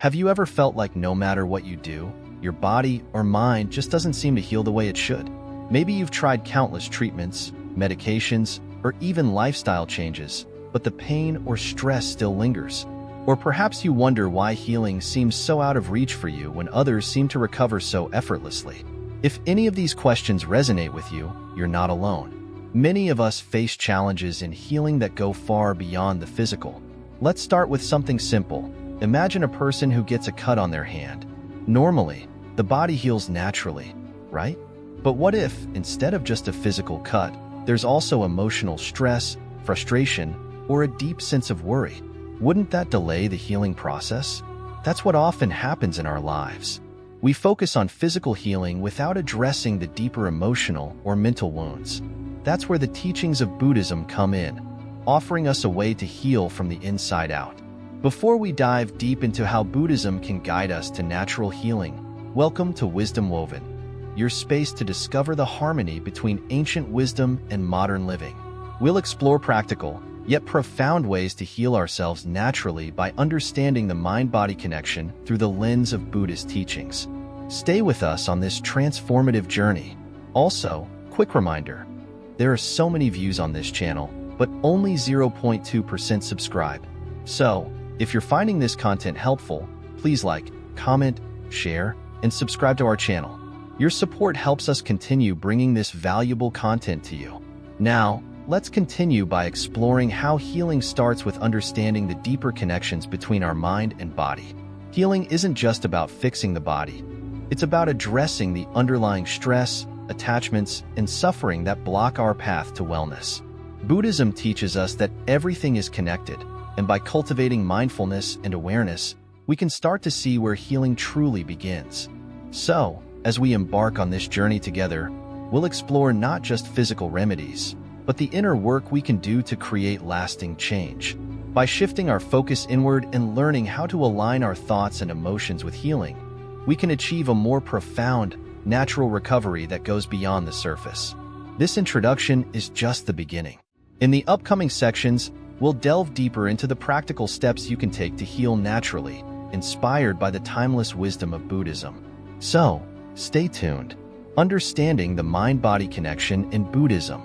Have you ever felt like no matter what you do, your body or mind just doesn't seem to heal the way it should? Maybe you've tried countless treatments, medications, or even lifestyle changes, but the pain or stress still lingers. Or perhaps you wonder why healing seems so out of reach for you when others seem to recover so effortlessly. If any of these questions resonate with you, you're not alone. Many of us face challenges in healing that go far beyond the physical. Let's start with something simple. Imagine a person who gets a cut on their hand. Normally, the body heals naturally, right? But what if, instead of just a physical cut, there's also emotional stress, frustration, or a deep sense of worry? Wouldn't that delay the healing process? That's what often happens in our lives. We focus on physical healing without addressing the deeper emotional or mental wounds. That's where the teachings of Buddhism come in, offering us a way to heal from the inside out. Before we dive deep into how Buddhism can guide us to natural healing, welcome to Wisdom Woven, your space to discover the harmony between ancient wisdom and modern living. We'll explore practical, yet profound ways to heal ourselves naturally by understanding the mind-body connection through the lens of Buddhist teachings. Stay with us on this transformative journey. Also, quick reminder, there are so many views on this channel, but only 0.2% subscribe. So, if you're finding this content helpful, please like, comment, share, and subscribe to our channel. Your support helps us continue bringing this valuable content to you. Now, let's continue by exploring how healing starts with understanding the deeper connections between our mind and body. Healing isn't just about fixing the body. It's about addressing the underlying stress, attachments, and suffering that block our path to wellness. Buddhism teaches us that everything is connected, and by cultivating mindfulness and awareness, we can start to see where healing truly begins. So, as we embark on this journey together, we'll explore not just physical remedies, but the inner work we can do to create lasting change. By shifting our focus inward and learning how to align our thoughts and emotions with healing, we can achieve a more profound, natural recovery that goes beyond the surface. This introduction is just the beginning. In the upcoming sections, we'll delve deeper into the practical steps you can take to heal naturally, inspired by the timeless wisdom of Buddhism. So, stay tuned. Understanding the mind-body connection in Buddhism.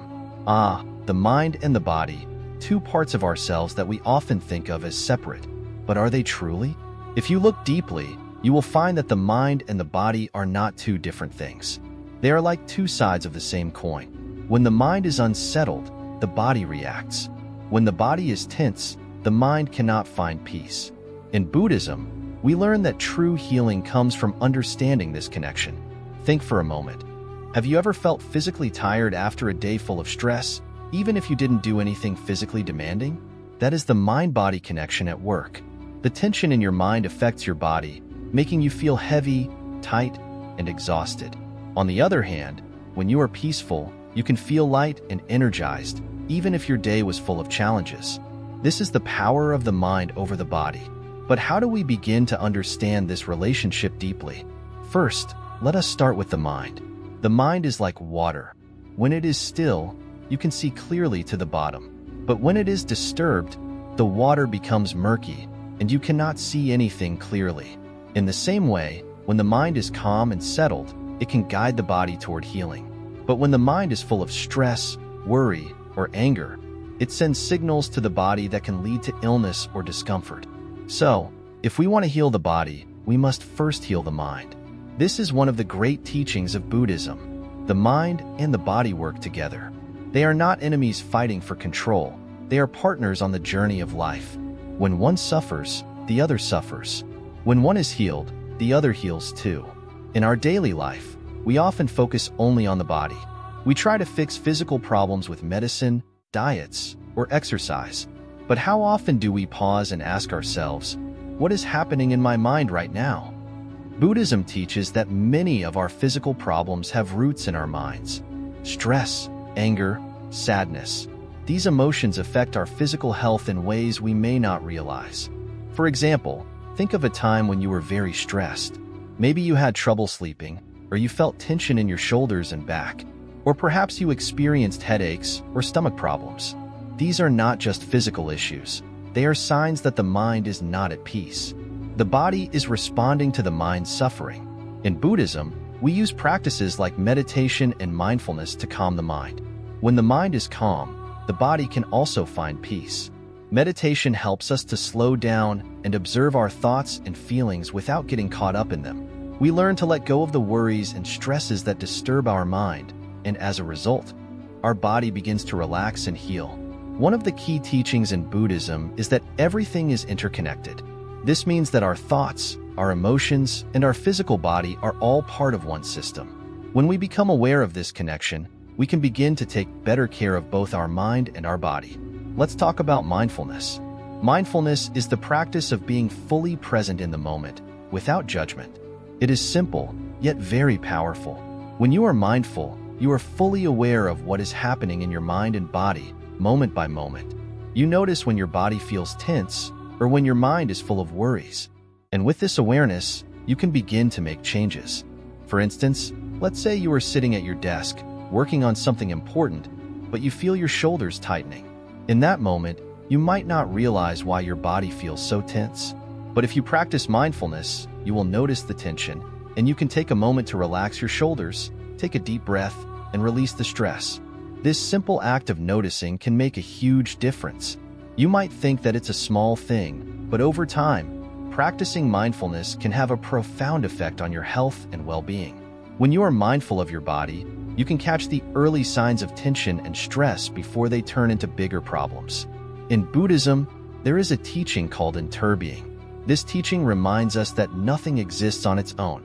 The mind and the body, two parts of ourselves that we often think of as separate. But are they truly? If you look deeply, you will find that the mind and the body are not two different things. They are like two sides of the same coin. When the mind is unsettled, the body reacts. When the body is tense, the mind cannot find peace. In Buddhism, we learn that true healing comes from understanding this connection. Think for a moment. Have you ever felt physically tired after a day full of stress, even if you didn't do anything physically demanding? That is the mind-body connection at work. The tension in your mind affects your body, making you feel heavy, tight, and exhausted. On the other hand, when you are peaceful, you can feel light and energized, even if your day was full of challenges. This is the power of the mind over the body. But how do we begin to understand this relationship deeply? First, let us start with the mind. The mind is like water. When it is still, you can see clearly to the bottom. But when it is disturbed, the water becomes murky, and you cannot see anything clearly. In the same way, when the mind is calm and settled, it can guide the body toward healing. But when the mind is full of stress, worry, or anger, it sends signals to the body that can lead to illness or discomfort. So, if we want to heal the body, we must first heal the mind. This is one of the great teachings of Buddhism. The mind and the body work together. They are not enemies fighting for control. They are partners on the journey of life. When one suffers, the other suffers. When one is healed, the other heals too. In our daily life, we often focus only on the body. We try to fix physical problems with medicine, diets, or exercise. But how often do we pause and ask ourselves, what is happening in my mind right now? Buddhism teaches that many of our physical problems have roots in our minds. Stress, anger, sadness. These emotions affect our physical health in ways we may not realize. For example, think of a time when you were very stressed. Maybe you had trouble sleeping, or you felt tension in your shoulders and back. Or perhaps you experienced headaches or stomach problems. These are not just physical issues. They are signs that the mind is not at peace. The body is responding to the mind's suffering. In Buddhism, we use practices like meditation and mindfulness to calm the mind. When the mind is calm, the body can also find peace. Meditation helps us to slow down and observe our thoughts and feelings without getting caught up in them. We learn to let go of the worries and stresses that disturb our mind, and as a result, our body begins to relax and heal. One of the key teachings in Buddhism is that everything is interconnected. This means that our thoughts, our emotions, and our physical body are all part of one system. When we become aware of this connection, we can begin to take better care of both our mind and our body. Let's talk about mindfulness. Mindfulness is the practice of being fully present in the moment, without judgment. It is simple, yet very powerful. When you are mindful, you are fully aware of what is happening in your mind and body, moment by moment. You notice when your body feels tense or when your mind is full of worries. And with this awareness, you can begin to make changes. For instance, let's say you are sitting at your desk, working on something important, but you feel your shoulders tightening. In that moment, you might not realize why your body feels so tense. But if you practice mindfulness, you will notice the tension, and you can take a moment to relax your shoulders, take a deep breath, and release the stress. This simple act of noticing can make a huge difference. You might think that it's a small thing, but over time, practicing mindfulness can have a profound effect on your health and well-being. When you are mindful of your body, you can catch the early signs of tension and stress before they turn into bigger problems. In Buddhism, there is a teaching called interbeing. This teaching reminds us that nothing exists on its own.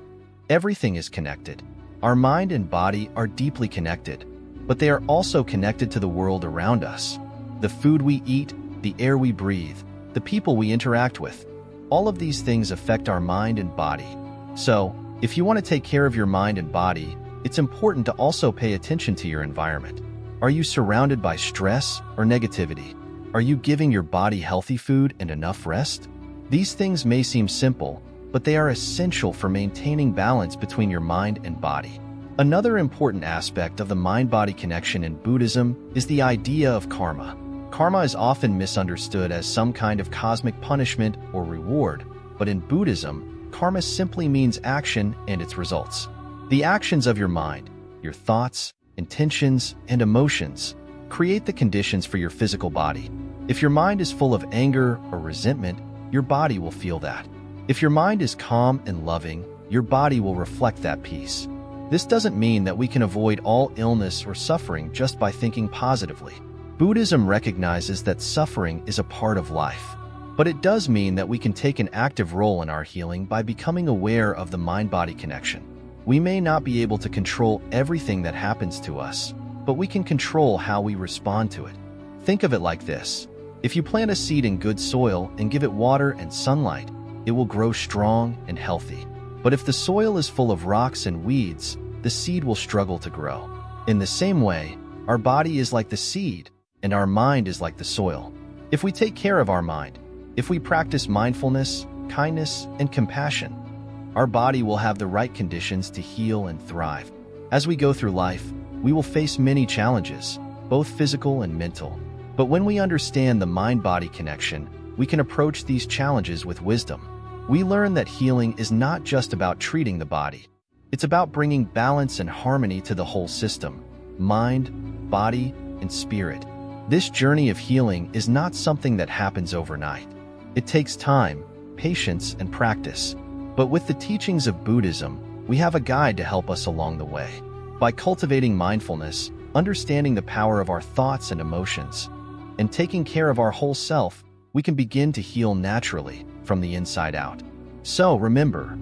Everything is connected. Our mind and body are deeply connected, but they are also connected to the world around us. The food we eat, the air we breathe, the people we interact with, all of these things affect our mind and body. So, if you want to take care of your mind and body, it's important to also pay attention to your environment. Are you surrounded by stress or negativity? Are you giving your body healthy food and enough rest? These things may seem simple, but they are essential for maintaining balance between your mind and body. Another important aspect of the mind-body connection in Buddhism is the idea of karma. Karma is often misunderstood as some kind of cosmic punishment or reward, but in Buddhism, karma simply means action and its results. The actions of your mind, your thoughts, intentions, and emotions create the conditions for your physical body. If your mind is full of anger or resentment, your body will feel that. If your mind is calm and loving, your body will reflect that peace. This doesn't mean that we can avoid all illness or suffering just by thinking positively. Buddhism recognizes that suffering is a part of life, but it does mean that we can take an active role in our healing by becoming aware of the mind-body connection. We may not be able to control everything that happens to us, but we can control how we respond to it. Think of it like this. If you plant a seed in good soil and give it water and sunlight, it will grow strong and healthy. But if the soil is full of rocks and weeds, the seed will struggle to grow. In the same way, our body is like the seed, and our mind is like the soil. If we take care of our mind, if we practice mindfulness, kindness, and compassion, our body will have the right conditions to heal and thrive. As we go through life, we will face many challenges, both physical and mental. But when we understand the mind-body connection, we can approach these challenges with wisdom. We learn that healing is not just about treating the body. It's about bringing balance and harmony to the whole system, mind, body, and spirit. This journey of healing is not something that happens overnight. It takes time, patience, and practice. But with the teachings of Buddhism, we have a guide to help us along the way. By cultivating mindfulness, understanding the power of our thoughts and emotions, and taking care of our whole self, we can begin to heal naturally from the inside out. So remember,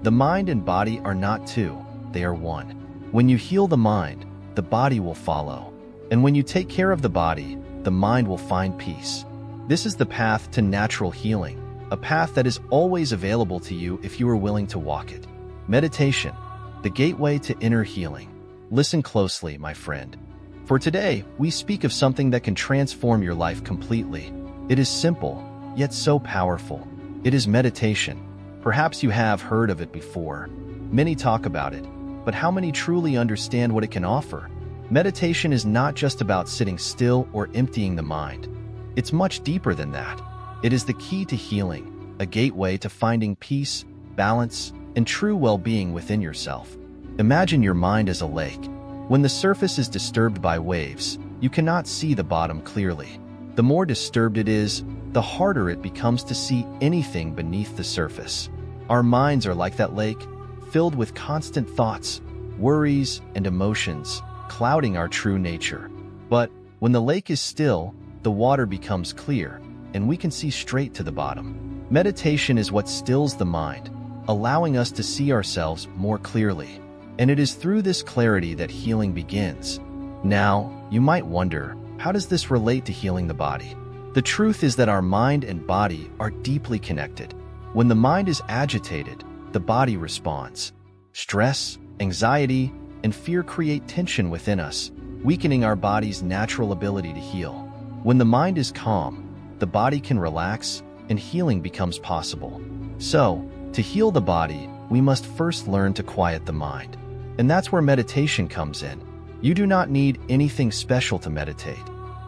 the mind and body are not two, they are one. When you heal the mind, the body will follow. And when you take care of the body, the mind will find peace. This is the path to natural healing, a path that is always available to you if you are willing to walk it. Meditation, the gateway to inner healing. Listen closely, my friend. For today, we speak of something that can transform your life completely. It is simple, yet so powerful. It is meditation. Perhaps you have heard of it before. Many talk about it, but how many truly understand what it can offer? Meditation is not just about sitting still or emptying the mind. It's much deeper than that. It is the key to healing, a gateway to finding peace, balance, and true well-being within yourself. Imagine your mind as a lake. When the surface is disturbed by waves, you cannot see the bottom clearly. The more disturbed it is, the harder it becomes to see anything beneath the surface. Our minds are like that lake, filled with constant thoughts, worries, and emotions, clouding our true nature. But when the lake is still, the water becomes clear, and we can see straight to the bottom. Meditation is what stills the mind, allowing us to see ourselves more clearly. And it is through this clarity that healing begins. Now, you might wonder, how does this relate to healing the body? The truth is that our mind and body are deeply connected. When the mind is agitated, the body responds. Stress, anxiety, and fear create tension within us, weakening our body's natural ability to heal. When the mind is calm, the body can relax and healing becomes possible. So, to heal the body, we must first learn to quiet the mind. And that's where meditation comes in. You do not need anything special to meditate.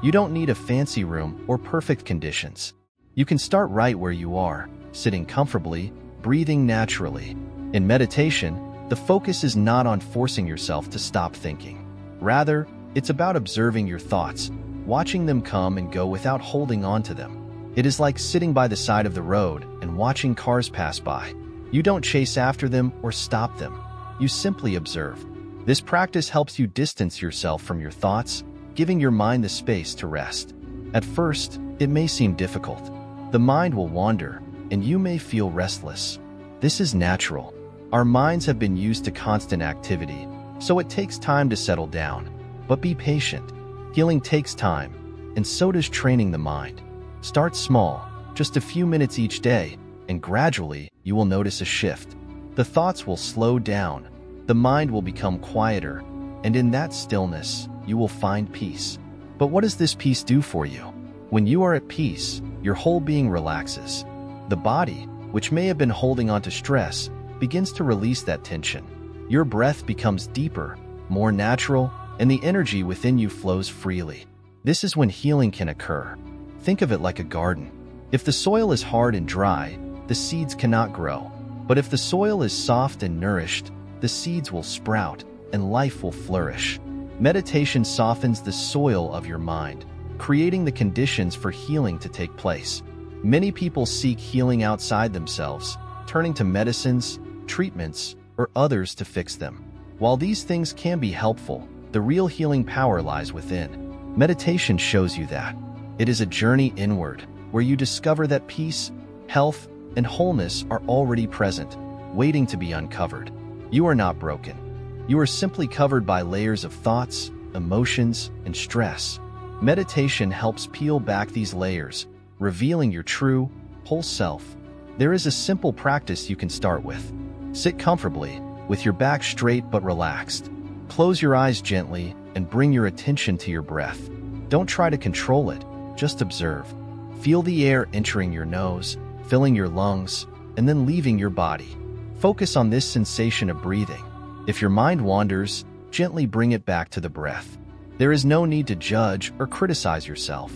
You don't need a fancy room or perfect conditions. You can start right where you are, sitting comfortably, breathing naturally. In meditation, the focus is not on forcing yourself to stop thinking. Rather, it's about observing your thoughts, watching them come and go without holding on to them. It is like sitting by the side of the road and watching cars pass by. You don't chase after them or stop them. You simply observe. This practice helps you distance yourself from your thoughts, giving your mind the space to rest. At first, it may seem difficult. The mind will wander, and you may feel restless. This is natural. Our minds have been used to constant activity, so it takes time to settle down. But be patient. Healing takes time, and so does training the mind. Start small, just a few minutes each day, and gradually you will notice a shift. The thoughts will slow down, the mind will become quieter, and in that stillness, you will find peace. But what does this peace do for you? When you are at peace, your whole being relaxes. The body, which may have been holding on to stress, begins to release that tension. Your breath becomes deeper, more natural, and the energy within you flows freely. This is when healing can occur. Think of it like a garden. If the soil is hard and dry, the seeds cannot grow. But if the soil is soft and nourished, the seeds will sprout and life will flourish. Meditation softens the soil of your mind, creating the conditions for healing to take place. Many people seek healing outside themselves, turning to medicines, treatments, or others to fix them. While these things can be helpful, the real healing power lies within. Meditation shows you that. It is a journey inward, where you discover that peace, health, and wholeness are already present, waiting to be uncovered. You are not broken. You are simply covered by layers of thoughts, emotions, and stress. Meditation helps peel back these layers, revealing your true, whole self. There is a simple practice you can start with. Sit comfortably, with your back straight but relaxed. Close your eyes gently and bring your attention to your breath. Don't try to control it, just observe. Feel the air entering your nose, filling your lungs, and then leaving your body. Focus on this sensation of breathing. If your mind wanders, gently bring it back to the breath. There is no need to judge or criticize yourself.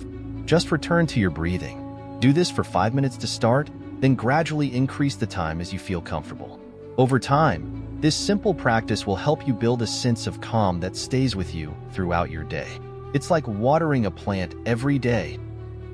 Just return to your breathing. Do this for 5 minutes to start, then gradually increase the time as you feel comfortable. Over time, this simple practice will help you build a sense of calm that stays with you throughout your day. It's like watering a plant every day.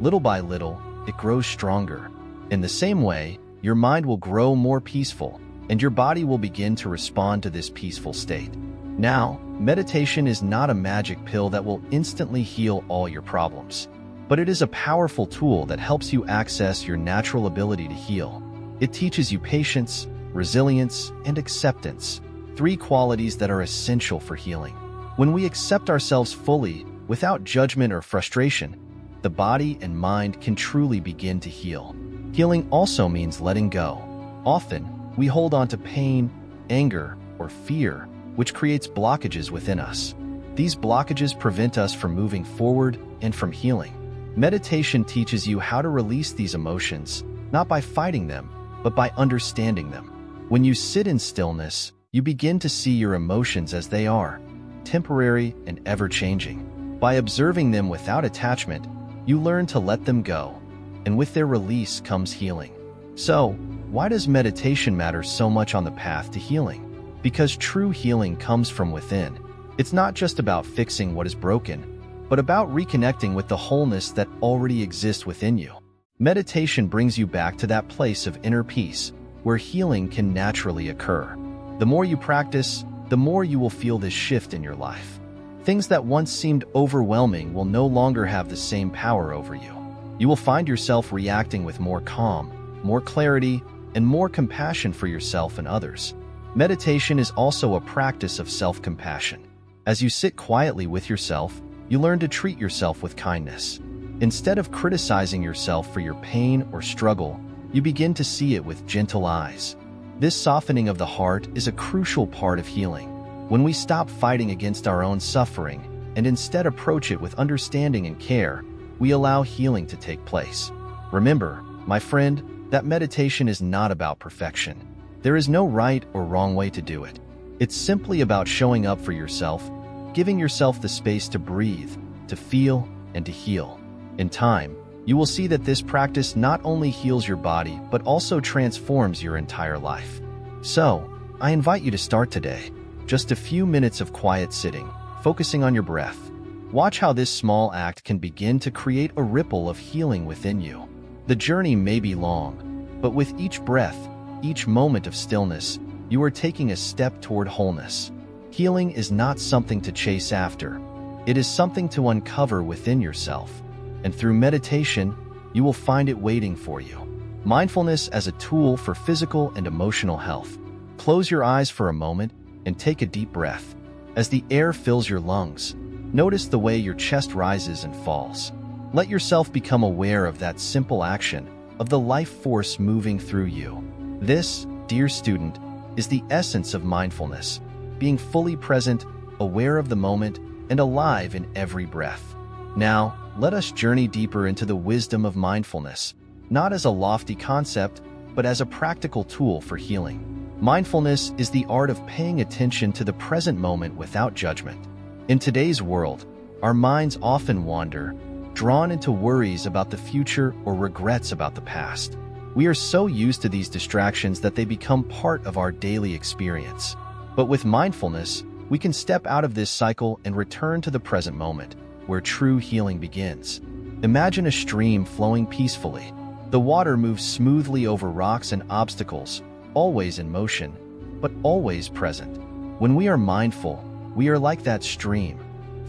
Little by little, it grows stronger. In the same way, your mind will grow more peaceful, and your body will begin to respond to this peaceful state. Now, meditation is not a magic pill that will instantly heal all your problems, but it is a powerful tool that helps you access your natural ability to heal. It teaches you patience, resilience, and acceptance, 3 qualities that are essential for healing. When we accept ourselves fully, without judgment or frustration, the body and mind can truly begin to heal. Healing also means letting go. Often, we hold on to pain, anger, or fear, which creates blockages within us. These blockages prevent us from moving forward and from healing. Meditation teaches you how to release these emotions, not by fighting them, but by understanding them. When you sit in stillness, you begin to see your emotions as they are, temporary and ever-changing. By observing them without attachment, you learn to let them go, and with their release comes healing. So, why does meditation matter so much on the path to healing? Because true healing comes from within. It's not just about fixing what is broken, but about reconnecting with the wholeness that already exists within you. Meditation brings you back to that place of inner peace, where healing can naturally occur. The more you practice, the more you will feel this shift in your life. Things that once seemed overwhelming will no longer have the same power over you. You will find yourself reacting with more calm, more clarity, and more compassion for yourself and others. Meditation is also a practice of self-compassion. As you sit quietly with yourself, you learn to treat yourself with kindness. Instead of criticizing yourself for your pain or struggle, you begin to see it with gentle eyes. This softening of the heart is a crucial part of healing. When we stop fighting against our own suffering and instead approach it with understanding and care, we allow healing to take place. Remember, my friend, that meditation is not about perfection. There is no right or wrong way to do it. It's simply about showing up for yourself, giving yourself the space to breathe, to feel, and to heal. In time, you will see that this practice not only heals your body, but also transforms your entire life. So, I invite you to start today. Just a few minutes of quiet sitting, focusing on your breath. Watch how this small act can begin to create a ripple of healing within you. The journey may be long, but with each breath, each moment of stillness, you are taking a step toward wholeness. Healing is not something to chase after. It is something to uncover within yourself. And through meditation, you will find it waiting for you. Mindfulness as a tool for physical and emotional health. Close your eyes for a moment and take a deep breath. As the air fills your lungs, notice the way your chest rises and falls. Let yourself become aware of that simple action, of the life force moving through you. This, dear student, is the essence of mindfulness, being fully present, aware of the moment, and alive in every breath. Now, let us journey deeper into the wisdom of mindfulness, not as a lofty concept, but as a practical tool for healing. Mindfulness is the art of paying attention to the present moment without judgment. In today's world, our minds often wander, drawn into worries about the future or regrets about the past. We are so used to these distractions that they become part of our daily experience. But with mindfulness, we can step out of this cycle and return to the present moment, where true healing begins. Imagine a stream flowing peacefully. The water moves smoothly over rocks and obstacles, always in motion, but always present. When we are mindful, we are like that stream,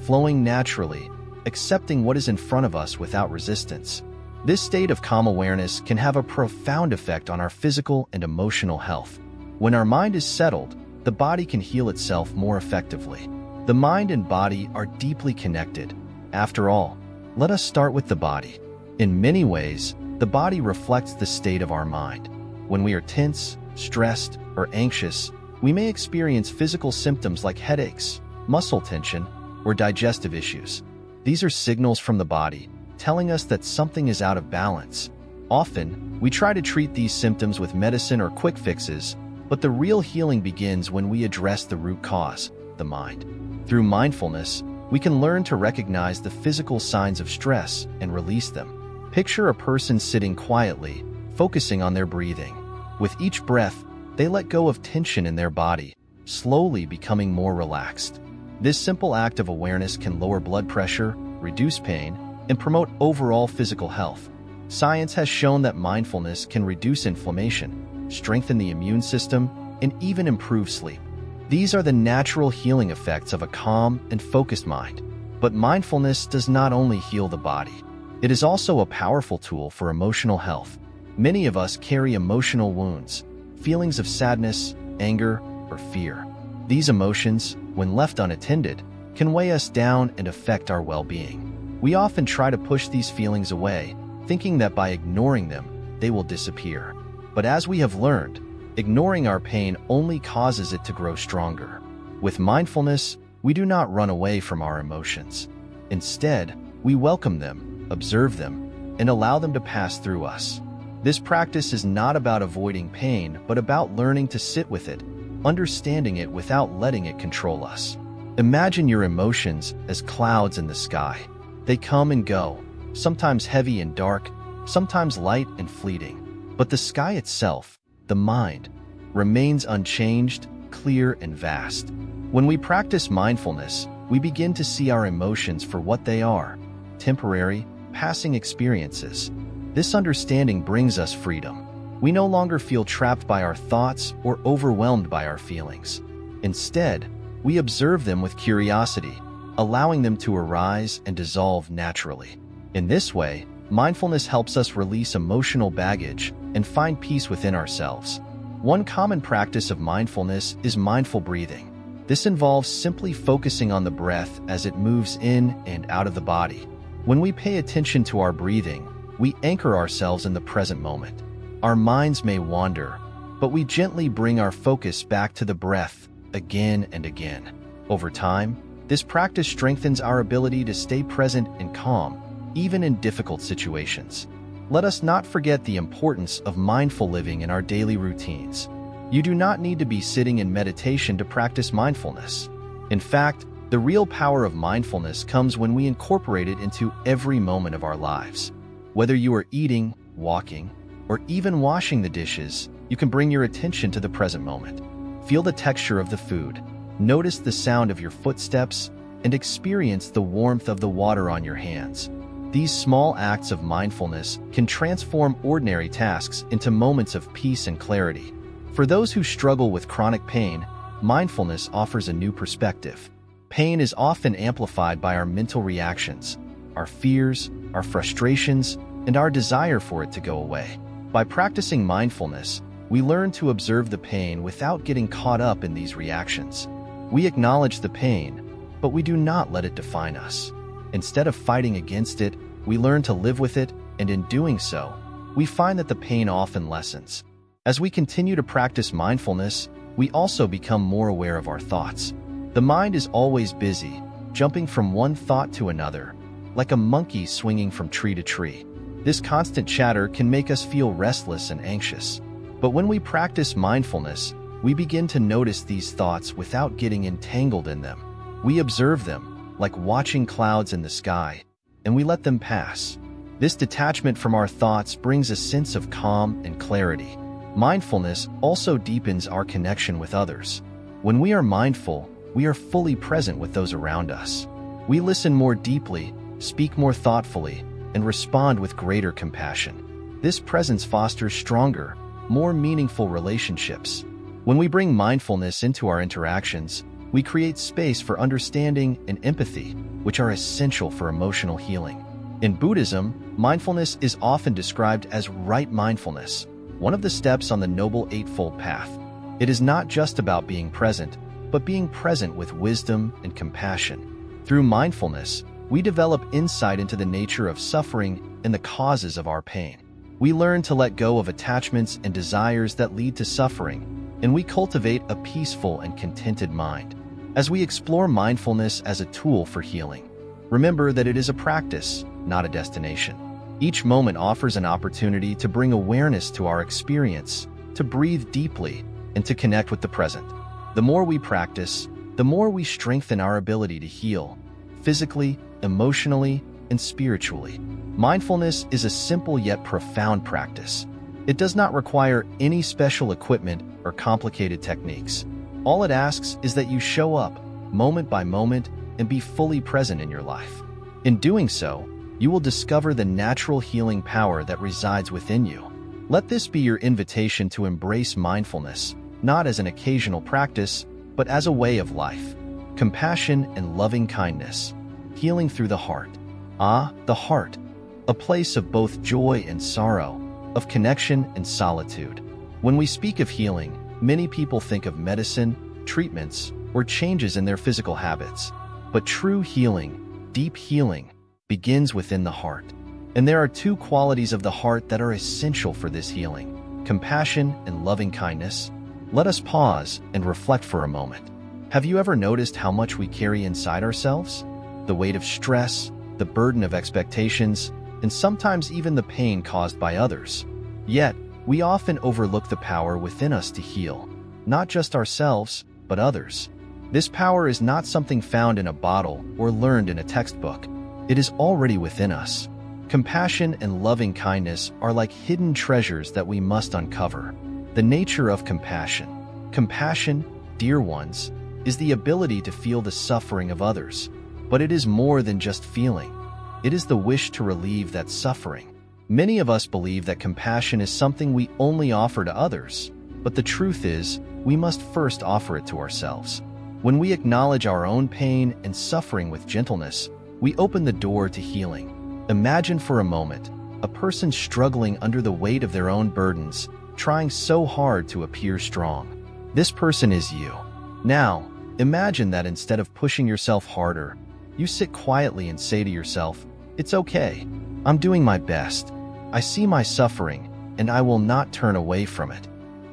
flowing naturally, accepting what is in front of us without resistance. This state of calm awareness can have a profound effect on our physical and emotional health. When our mind is settled, the body can heal itself more effectively. The mind and body are deeply connected. After all, let us start with the body. In many ways, the body reflects the state of our mind. When we are tense, stressed, or anxious, we may experience physical symptoms like headaches, muscle tension, or digestive issues. These are signals from the body, telling us that something is out of balance. Often, we try to treat these symptoms with medicine or quick fixes, but the real healing begins when we address the root cause, the mind. Through mindfulness, we can learn to recognize the physical signs of stress and release them. Picture a person sitting quietly, focusing on their breathing. With each breath, they let go of tension in their body, slowly becoming more relaxed. This simple act of awareness can lower blood pressure, reduce pain, and promote overall physical health. Science has shown that mindfulness can reduce inflammation, strengthen the immune system, and even improve sleep. These are the natural healing effects of a calm and focused mind. But mindfulness does not only heal the body. It is also a powerful tool for emotional health. Many of us carry emotional wounds, feelings of sadness, anger, or fear. These emotions, when left unattended, can weigh us down and affect our well-being. We often try to push these feelings away, thinking that by ignoring them, they will disappear. But as we have learned, ignoring our pain only causes it to grow stronger. With mindfulness, we do not run away from our emotions. Instead, we welcome them, observe them, and allow them to pass through us. This practice is not about avoiding pain, but about learning to sit with it, understanding it without letting it control us. Imagine your emotions as clouds in the sky. They come and go, sometimes heavy and dark, sometimes light and fleeting. But the sky itself, the mind, remains unchanged, clear, and vast. When we practice mindfulness, we begin to see our emotions for what they are: temporary, passing experiences. This understanding brings us freedom. We no longer feel trapped by our thoughts or overwhelmed by our feelings. Instead, we observe them with curiosity, allowing them to arise and dissolve naturally. In this way, mindfulness helps us release emotional baggage and find peace within ourselves. One common practice of mindfulness is mindful breathing. This involves simply focusing on the breath as it moves in and out of the body. When we pay attention to our breathing, we anchor ourselves in the present moment. Our minds may wander, but we gently bring our focus back to the breath again and again. Over time, this practice strengthens our ability to stay present and calm, even in difficult situations. Let us not forget the importance of mindful living in our daily routines. You do not need to be sitting in meditation to practice mindfulness. In fact, the real power of mindfulness comes when we incorporate it into every moment of our lives. Whether you are eating, walking, or even washing the dishes, you can bring your attention to the present moment. Feel the texture of the food, notice the sound of your footsteps, and experience the warmth of the water on your hands. These small acts of mindfulness can transform ordinary tasks into moments of peace and clarity. For those who struggle with chronic pain, mindfulness offers a new perspective. Pain is often amplified by our mental reactions, our fears, our frustrations, and our desire for it to go away. By practicing mindfulness, we learn to observe the pain without getting caught up in these reactions. We acknowledge the pain, but we do not let it define us. Instead of fighting against it, we learn to live with it, and in doing so, we find that the pain often lessens. As we continue to practice mindfulness, we also become more aware of our thoughts. The mind is always busy, jumping from one thought to another, like a monkey swinging from tree to tree. This constant chatter can make us feel restless and anxious. But when we practice mindfulness, we begin to notice these thoughts without getting entangled in them. We observe them, like watching clouds in the sky, and we let them pass. This detachment from our thoughts brings a sense of calm and clarity. Mindfulness also deepens our connection with others. When we are mindful, we are fully present with those around us. We listen more deeply, speak more thoughtfully, and respond with greater compassion. This presence fosters stronger, more meaningful relationships. When we bring mindfulness into our interactions, we create space for understanding and empathy, which are essential for emotional healing. In Buddhism, mindfulness is often described as right mindfulness, one of the steps on the Noble Eightfold Path. It is not just about being present, but being present with wisdom and compassion. Through mindfulness, we develop insight into the nature of suffering and the causes of our pain. We learn to let go of attachments and desires that lead to suffering, and we cultivate a peaceful and contented mind. As we explore mindfulness as a tool for healing, remember that it is a practice, not a destination. Each moment offers an opportunity to bring awareness to our experience, to breathe deeply, and to connect with the present. The more we practice, the more we strengthen our ability to heal, physically, emotionally, and spiritually. Mindfulness is a simple yet profound practice. It does not require any special equipment or complicated techniques. All it asks is that you show up, moment by moment, and be fully present in your life. In doing so, you will discover the natural healing power that resides within you. Let this be your invitation to embrace mindfulness, not as an occasional practice, but as a way of life. Compassion and loving kindness. Healing through the heart. Ah, the heart. A place of both joy and sorrow, of connection and solitude. When we speak of healing, many people think of medicine, treatments, or changes in their physical habits. But true healing, deep healing, begins within the heart. And there are two qualities of the heart that are essential for this healing: compassion and loving kindness. Let us pause and reflect for a moment. Have you ever noticed how much we carry inside ourselves? The weight of stress, the burden of expectations, and sometimes even the pain caused by others. Yet, we often overlook the power within us to heal, not just ourselves, but others. This power is not something found in a bottle or learned in a textbook. It is already within us. Compassion and loving kindness are like hidden treasures that we must uncover. The nature of compassion. Compassion, dear ones, is the ability to feel the suffering of others. But it is more than just feeling. It is the wish to relieve that suffering. Many of us believe that compassion is something we only offer to others, but the truth is, we must first offer it to ourselves. When we acknowledge our own pain and suffering with gentleness, we open the door to healing. Imagine for a moment a person struggling under the weight of their own burdens, trying so hard to appear strong. This person is you. Now, imagine that instead of pushing yourself harder, you sit quietly and say to yourself, "It's okay. I'm doing my best. I see my suffering, and I will not turn away from it."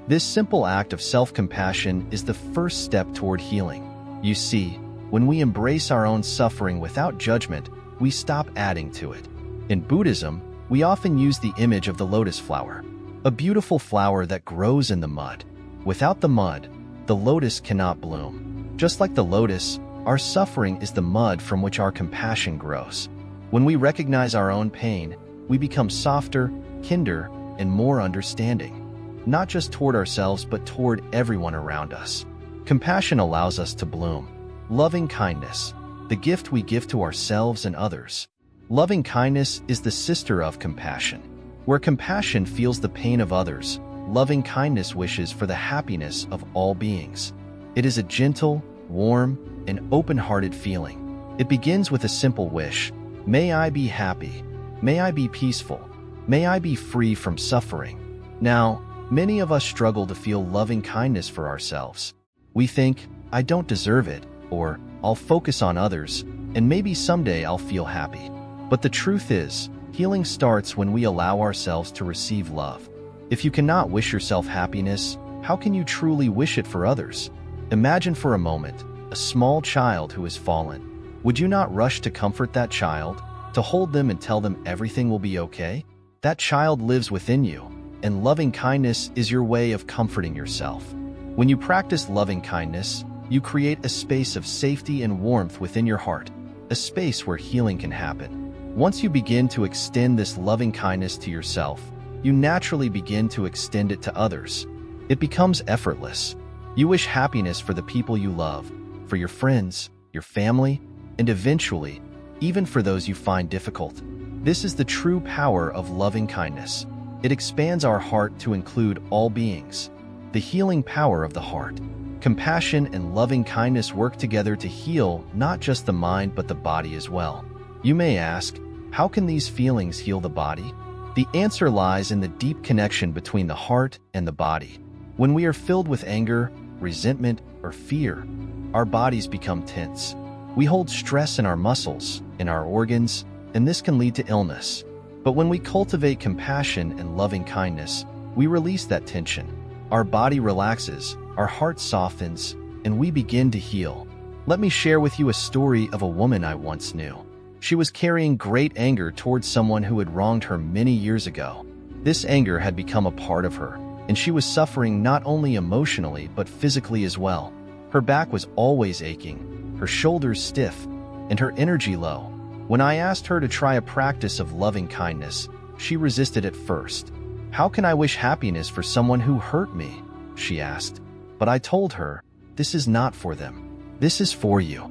This simple act of self-compassion is the first step toward healing. You see, when we embrace our own suffering without judgment, we stop adding to it. In Buddhism, we often use the image of the lotus flower, a beautiful flower that grows in the mud. Without the mud, the lotus cannot bloom. Just like the lotus, our suffering is the mud from which our compassion grows. When we recognize our own pain, we become softer, kinder, and more understanding, not just toward ourselves but toward everyone around us. Compassion allows us to bloom. Loving kindness, the gift we give to ourselves and others. Loving kindness is the sister of compassion. Where compassion feels the pain of others, loving kindness wishes for the happiness of all beings. It is a gentle, warm, and open-hearted feeling. It begins with a simple wish: may I be happy, may I be peaceful, may I be free from suffering. Now, many of us struggle to feel loving kindness for ourselves. We think, "I don't deserve it," or "I'll focus on others, and maybe someday I'll feel happy." But the truth is, healing starts when we allow ourselves to receive love. If you cannot wish yourself happiness, how can you truly wish it for others? Imagine for a moment a small child who has fallen. Would you not rush to comfort that child, to hold them and tell them everything will be okay? That child lives within you, and loving kindness is your way of comforting yourself. When you practice loving kindness, you create a space of safety and warmth within your heart, a space where healing can happen. Once you begin to extend this loving kindness to yourself, you naturally begin to extend it to others. It becomes effortless. You wish happiness for the people you love, for your friends, your family, and eventually, even for those you find difficult. This is the true power of loving kindness. It expands our heart to include all beings. The healing power of the heart. Compassion and loving kindness work together to heal not just the mind but the body as well. You may ask, how can these feelings heal the body? The answer lies in the deep connection between the heart and the body. When we are filled with anger, resentment, or fear, our bodies become tense. We hold stress in our muscles, in our organs, and this can lead to illness. But when we cultivate compassion and loving kindness, we release that tension. Our body relaxes, our heart softens, and we begin to heal. Let me share with you a story of a woman I once knew. She was carrying great anger towards someone who had wronged her many years ago. This anger had become a part of her, and she was suffering not only emotionally but physically as well. Her back was always aching, her shoulders stiff, and her energy low. When I asked her to try a practice of loving kindness, she resisted at first. "How can I wish happiness for someone who hurt me?" she asked. But I told her, "This is not for them. This is for you."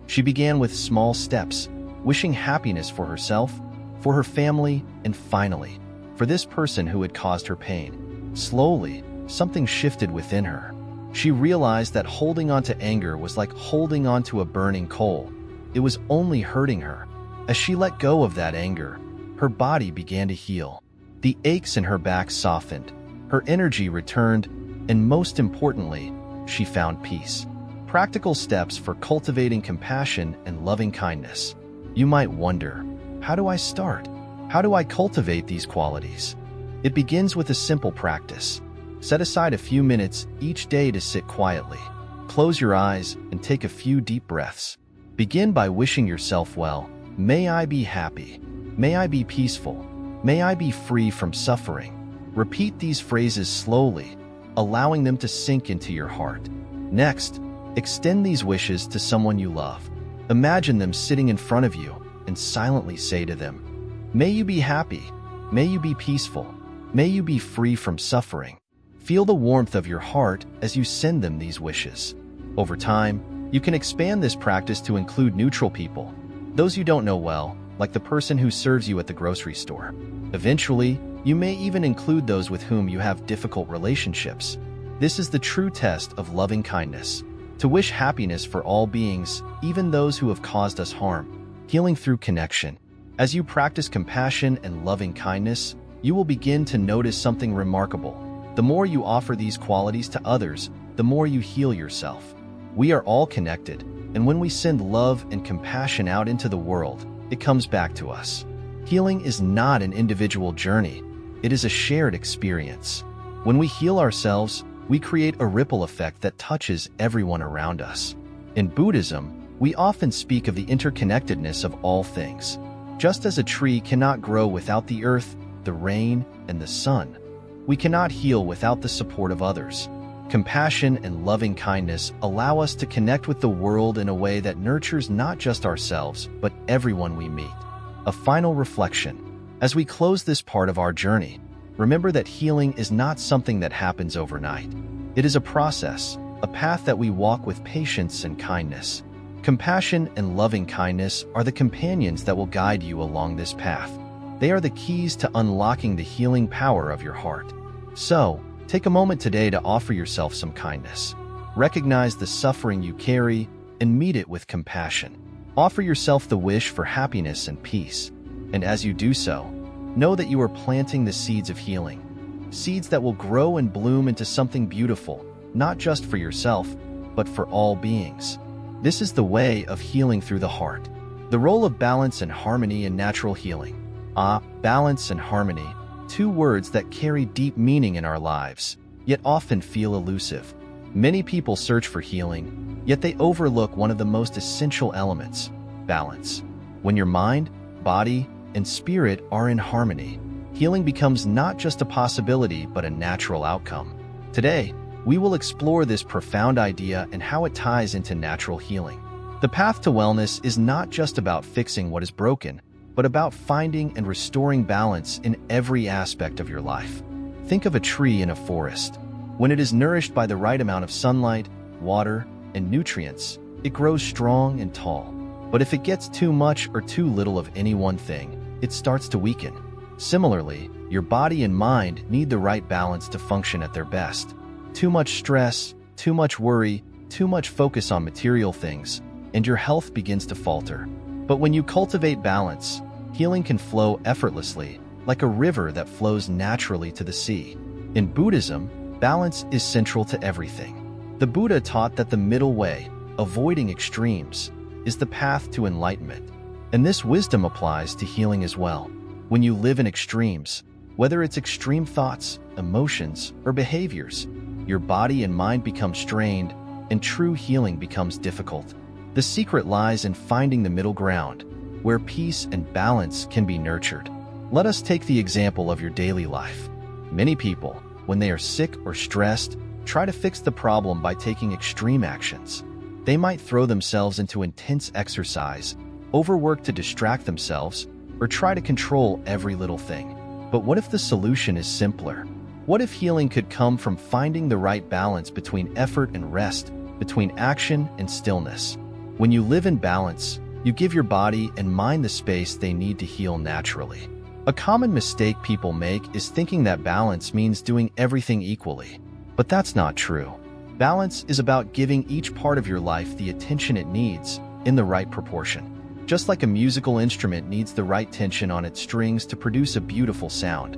She began with small steps, wishing happiness for herself, for her family, and finally, for this person who had caused her pain. Slowly, something shifted within her. She realized that holding on to anger was like holding on to a burning coal. It was only hurting her. As she let go of that anger, her body began to heal. The aches in her back softened, her energy returned, and most importantly, she found peace. Practical steps for cultivating compassion and loving kindness. You might wonder, how do I start? How do I cultivate these qualities? It begins with a simple practice. Set aside a few minutes each day to sit quietly. Close your eyes and take a few deep breaths. Begin by wishing yourself well. May I be happy. May I be peaceful. May I be free from suffering. Repeat these phrases slowly, allowing them to sink into your heart. Next, extend these wishes to someone you love. Imagine them sitting in front of you and silently say to them, May you be happy. May you be peaceful. May you be free from suffering. Feel the warmth of your heart as you send them these wishes. Over time, you can expand this practice to include neutral people, those you don't know well, like the person who serves you at the grocery store. Eventually, you may even include those with whom you have difficult relationships. This is the true test of loving kindness, to wish happiness for all beings, even those who have caused us harm. Healing through connection. As you practice compassion and loving kindness, you will begin to notice something remarkable. The more you offer these qualities to others, the more you heal yourself. We are all connected, and when we send love and compassion out into the world, it comes back to us. Healing is not an individual journey. It is a shared experience. When we heal ourselves, we create a ripple effect that touches everyone around us. In Buddhism, we often speak of the interconnectedness of all things. Just as a tree cannot grow without the earth, the rain, and the sun, we cannot heal without the support of others. Compassion and loving kindness allow us to connect with the world in a way that nurtures not just ourselves, but everyone we meet. A final reflection. As we close this part of our journey, remember that healing is not something that happens overnight. It is a process, a path that we walk with patience and kindness. Compassion and loving kindness are the companions that will guide you along this path. They are the keys to unlocking the healing power of your heart. So, take a moment today to offer yourself some kindness. Recognize the suffering you carry and meet it with compassion. Offer yourself the wish for happiness and peace. And as you do so, know that you are planting the seeds of healing. Seeds that will grow and bloom into something beautiful, not just for yourself, but for all beings. This is the way of healing through the heart. The role of balance and harmony in natural healing. Balance and harmony, two words that carry deep meaning in our lives, yet often feel elusive. Many people search for healing, yet they overlook one of the most essential elements: balance. When your mind, body, and spirit are in harmony, healing becomes not just a possibility but a natural outcome. Today, we will explore this profound idea and how it ties into natural healing. The path to wellness is not just about fixing what is broken, but about finding and restoring balance in every aspect of your life. Think of a tree in a forest. When it is nourished by the right amount of sunlight, water, and nutrients, it grows strong and tall. But if it gets too much or too little of any one thing, it starts to weaken. Similarly, your body and mind need the right balance to function at their best. Too much stress, too much worry, too much focus on material things, and your health begins to falter. But when you cultivate balance, healing can flow effortlessly, like a river that flows naturally to the sea. In Buddhism, balance is central to everything. The Buddha taught that the middle way, avoiding extremes, is the path to enlightenment. And this wisdom applies to healing as well. When you live in extremes, whether it's extreme thoughts, emotions, or behaviors, your body and mind become strained, and true healing becomes difficult. The secret lies in finding the middle ground, where peace and balance can be nurtured. Let us take the example of your daily life. Many people, when they are sick or stressed, try to fix the problem by taking extreme actions. They might throw themselves into intense exercise, overwork to distract themselves, or try to control every little thing. But what if the solution is simpler? What if healing could come from finding the right balance between effort and rest, between action and stillness? When you live in balance, you give your body and mind the space they need to heal naturally. A common mistake people make is thinking that balance means doing everything equally. But that's not true. Balance is about giving each part of your life the attention it needs in the right proportion. Just like a musical instrument needs the right tension on its strings to produce a beautiful sound,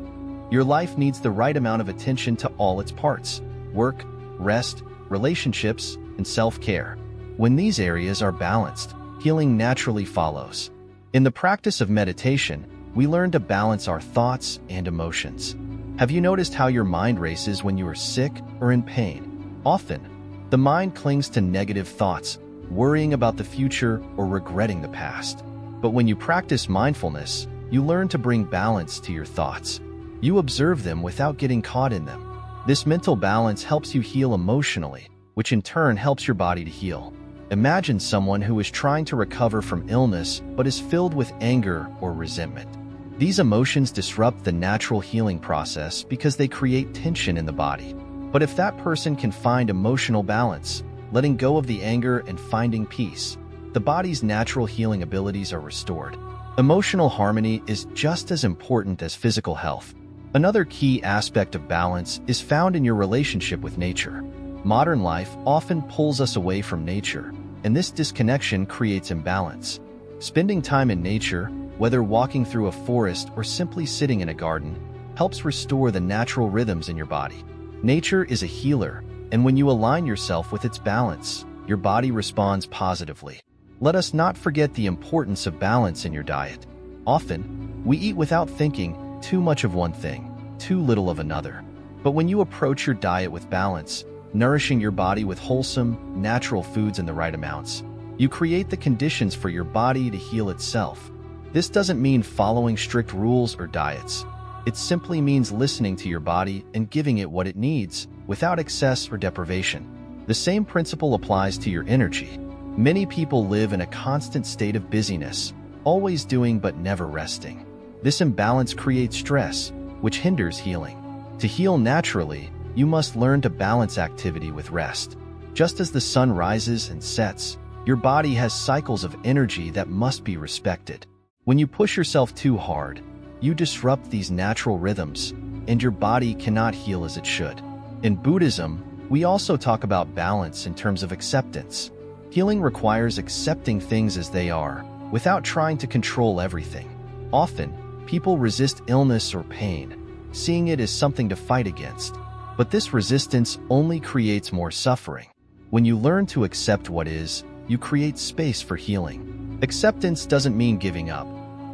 your life needs the right amount of attention to all its parts: work, rest, relationships, and self-care. When these areas are balanced, healing naturally follows. In the practice of meditation, we learn to balance our thoughts and emotions. Have you noticed how your mind races when you are sick or in pain? Often, the mind clings to negative thoughts, worrying about the future or regretting the past. But when you practice mindfulness, you learn to bring balance to your thoughts. You observe them without getting caught in them. This mental balance helps you heal emotionally, which in turn helps your body to heal. Imagine someone who is trying to recover from illness but is filled with anger or resentment. These emotions disrupt the natural healing process because they create tension in the body. But if that person can find emotional balance, letting go of the anger and finding peace, the body's natural healing abilities are restored. Emotional harmony is just as important as physical health. Another key aspect of balance is found in your relationship with nature. Modern life often pulls us away from nature, and this disconnection creates imbalance. Spending time in nature, whether walking through a forest or simply sitting in a garden, helps restore the natural rhythms in your body. Nature is a healer, and when you align yourself with its balance, your body responds positively. Let us not forget the importance of balance in your diet. Often, we eat without thinking, too much of one thing, too little of another. But when you approach your diet with balance, nourishing your body with wholesome, natural foods in the right amounts, you create the conditions for your body to heal itself. This doesn't mean following strict rules or diets. It simply means listening to your body and giving it what it needs, without excess or deprivation. The same principle applies to your energy. Many people live in a constant state of busyness, always doing but never resting. This imbalance creates stress, which hinders healing. To heal naturally, you must learn to balance activity with rest. Just as the sun rises and sets, your body has cycles of energy that must be respected. When you push yourself too hard, you disrupt these natural rhythms, and your body cannot heal as it should. In Buddhism, we also talk about balance in terms of acceptance. Healing requires accepting things as they are, without trying to control everything. Often, people resist illness or pain, seeing it as something to fight against. But this resistance only creates more suffering. When you learn to accept what is, you create space for healing. Acceptance doesn't mean giving up.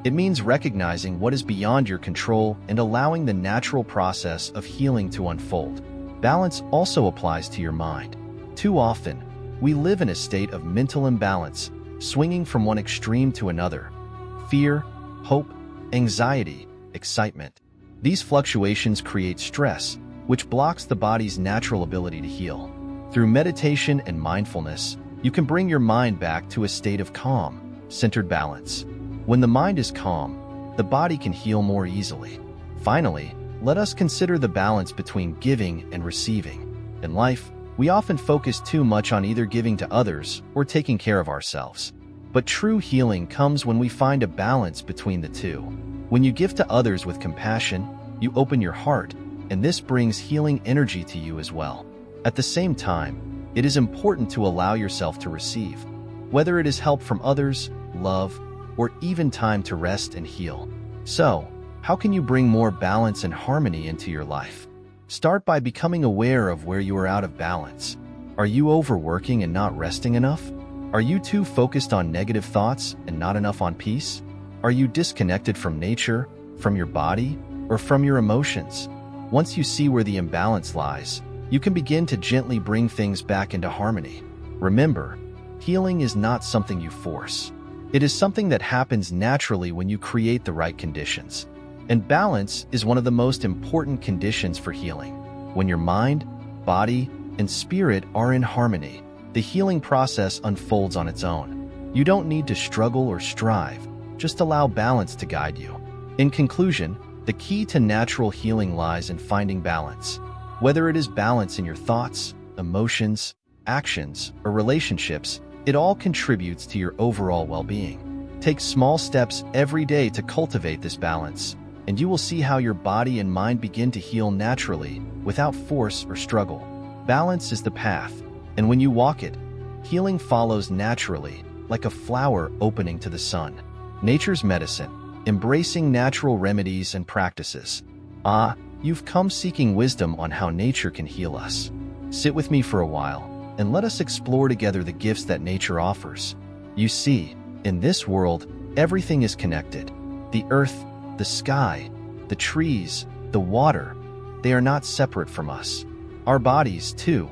It means recognizing what is beyond your control and allowing the natural process of healing to unfold. Balance also applies to your mind. Too often, we live in a state of mental imbalance, swinging from one extreme to another. Fear, hope, anxiety, excitement. These fluctuations create stress, which blocks the body's natural ability to heal. Through meditation and mindfulness, you can bring your mind back to a state of calm, centered balance. When the mind is calm, the body can heal more easily. Finally, let us consider the balance between giving and receiving. In life, we often focus too much on either giving to others or taking care of ourselves. But true healing comes when we find a balance between the two. When you give to others with compassion, you open your heart, and this brings healing energy to you as well. At the same time, it is important to allow yourself to receive, whether it is help from others, love, or even time to rest and heal. So, how can you bring more balance and harmony into your life? Start by becoming aware of where you are out of balance. Are you overworking and not resting enough? Are you too focused on negative thoughts and not enough on peace? Are you disconnected from nature, from your body, or from your emotions? Once you see where the imbalance lies, you can begin to gently bring things back into harmony. Remember, healing is not something you force. It is something that happens naturally when you create the right conditions. And balance is one of the most important conditions for healing. When your mind, body, and spirit are in harmony, the healing process unfolds on its own. You don't need to struggle or strive, just allow balance to guide you. In conclusion, the key to natural healing lies in finding balance. Whether it is balance in your thoughts, emotions, actions, or relationships, it all contributes to your overall well-being. Take small steps every day to cultivate this balance, and you will see how your body and mind begin to heal naturally, without force or struggle. Balance is the path, and when you walk it, healing follows naturally, like a flower opening to the sun. Nature's medicine, embracing natural remedies and practices. You've come seeking wisdom on how nature can heal us. Sit with me for a while, and let us explore together the gifts that nature offers. You see, in this world, everything is connected. The earth, the sky, the trees, the water, they are not separate from us. Our bodies, too,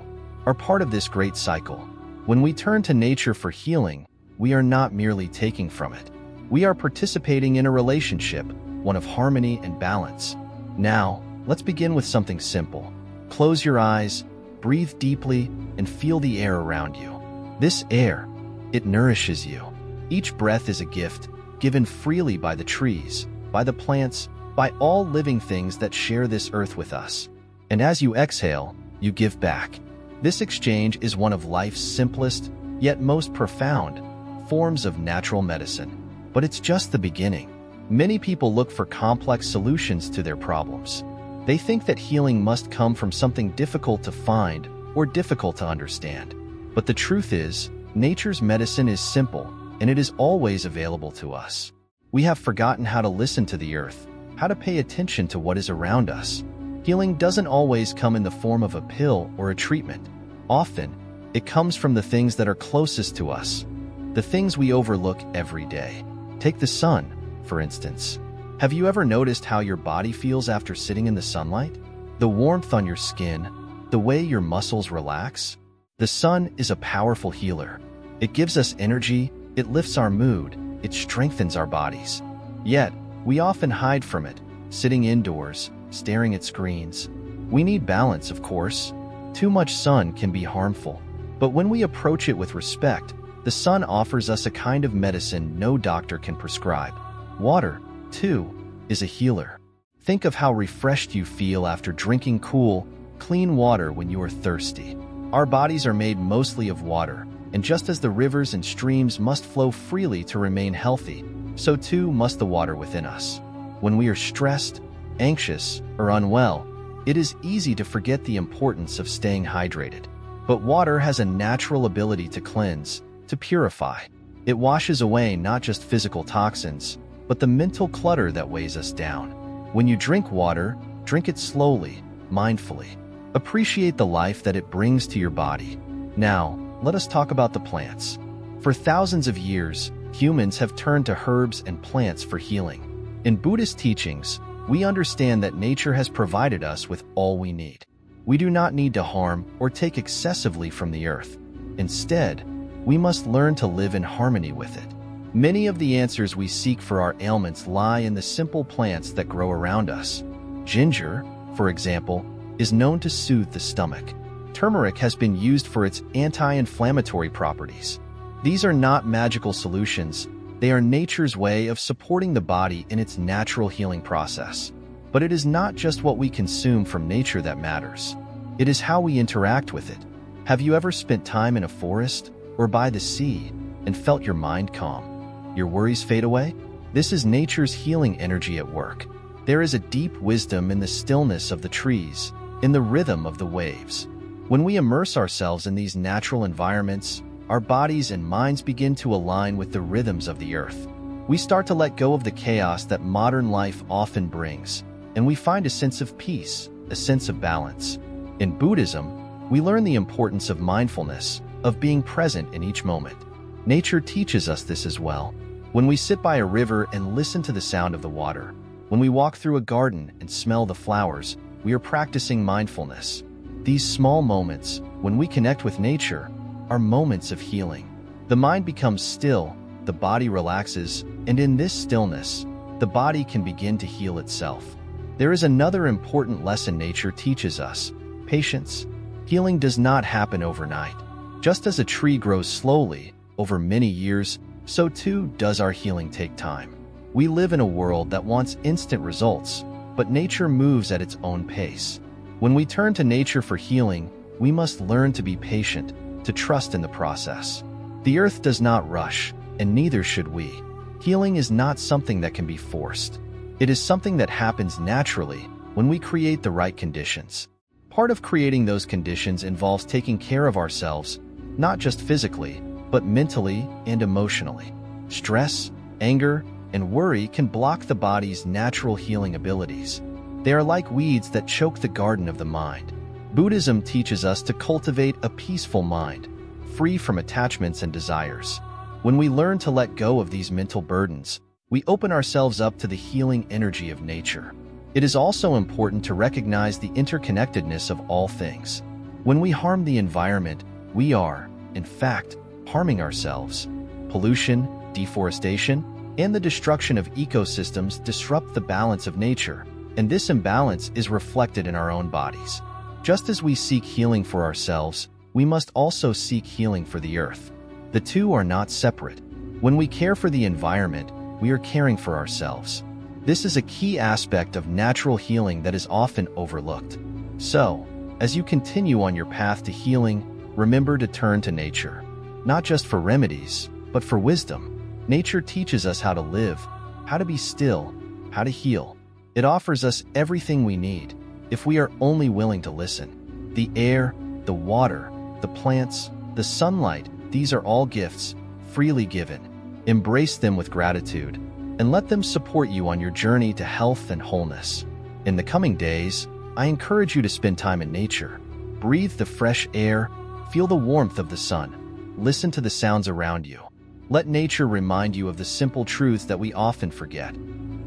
are part of this great cycle. When we turn to nature for healing, we are not merely taking from it. We are participating in a relationship, one of harmony and balance. Now, let's begin with something simple. Close your eyes, breathe deeply, and feel the air around you. This air, it nourishes you. Each breath is a gift, given freely by the trees, by the plants, by all living things that share this earth with us. And as you exhale, you give back. This exchange is one of life's simplest, yet most profound, forms of natural medicine. But it's just the beginning. Many people look for complex solutions to their problems. They think that healing must come from something difficult to find or difficult to understand. But the truth is, nature's medicine is simple, and it is always available to us. We have forgotten how to listen to the earth, how to pay attention to what is around us. Healing doesn't always come in the form of a pill or a treatment. Often, it comes from the things that are closest to us, the things we overlook every day. Take the sun, for instance. Have you ever noticed how your body feels after sitting in the sunlight? The warmth on your skin, the way your muscles relax? The sun is a powerful healer. It gives us energy, it lifts our mood, it strengthens our bodies. Yet, we often hide from it, sitting indoors, staring at screens. We need balance, of course. Too much sun can be harmful. But when we approach it with respect, the sun offers us a kind of medicine no doctor can prescribe. Water, too, is a healer. Think of how refreshed you feel after drinking cool, clean water when you are thirsty. Our bodies are made mostly of water, and just as the rivers and streams must flow freely to remain healthy, so too must the water within us. When we are stressed, anxious, or unwell, it is easy to forget the importance of staying hydrated. But water has a natural ability to cleanse, to purify. It washes away not just physical toxins, but the mental clutter that weighs us down. When you drink water, drink it slowly, mindfully. Appreciate the life that it brings to your body. Now, let us talk about the plants. For thousands of years, humans have turned to herbs and plants for healing. In Buddhist teachings, we understand that nature has provided us with all we need. We do not need to harm or take excessively from the earth. Instead, we must learn to live in harmony with it. Many of the answers we seek for our ailments lie in the simple plants that grow around us. Ginger, for example, is known to soothe the stomach. Turmeric has been used for its anti-inflammatory properties. These are not magical solutions. They are nature's way of supporting the body in its natural healing process. But it is not just what we consume from nature that matters. It is how we interact with it. Have you ever spent time in a forest or by the sea and felt your mind calm? Your worries fade away? This is nature's healing energy at work. There is a deep wisdom in the stillness of the trees, in the rhythm of the waves. When we immerse ourselves in these natural environments, our bodies and minds begin to align with the rhythms of the earth. We start to let go of the chaos that modern life often brings, and we find a sense of peace, a sense of balance. In Buddhism, we learn the importance of mindfulness, of being present in each moment. Nature teaches us this as well. When we sit by a river and listen to the sound of the water, when we walk through a garden and smell the flowers, we are practicing mindfulness. These small moments, when we connect with nature, are moments of healing. The mind becomes still, the body relaxes, and in this stillness, the body can begin to heal itself. There is another important lesson nature teaches us: patience. Healing does not happen overnight. Just as a tree grows slowly, over many years, so too does our healing take time. We live in a world that wants instant results, but nature moves at its own pace. When we turn to nature for healing, we must learn to be patient, to trust in the process. The earth does not rush, and neither should we. Healing is not something that can be forced. It is something that happens naturally when we create the right conditions. Part of creating those conditions involves taking care of ourselves, not just physically, but mentally and emotionally. Stress, anger, and worry can block the body's natural healing abilities. They are like weeds that choke the garden of the mind. Buddhism teaches us to cultivate a peaceful mind, free from attachments and desires. When we learn to let go of these mental burdens, we open ourselves up to the healing energy of nature. It is also important to recognize the interconnectedness of all things. When we harm the environment, we are, in fact, harming ourselves. Pollution, deforestation, and the destruction of ecosystems disrupt the balance of nature, and this imbalance is reflected in our own bodies. Just as we seek healing for ourselves, we must also seek healing for the earth. The two are not separate. When we care for the environment, we are caring for ourselves. This is a key aspect of natural healing that is often overlooked. So, as you continue on your path to healing, remember to turn to nature, not just for remedies, but for wisdom. Nature teaches us how to live, how to be still, how to heal. It offers us everything we need, if we are only willing to listen. The air, the water, the plants, the sunlight, these are all gifts, freely given. Embrace them with gratitude, and let them support you on your journey to health and wholeness. In the coming days, I encourage you to spend time in nature. Breathe the fresh air, feel the warmth of the sun, listen to the sounds around you. Let nature remind you of the simple truths that we often forget.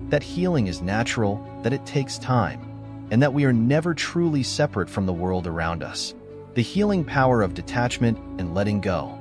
That healing is natural, that it takes time, and that we are never truly separate from the world around us. The healing power of detachment and letting go.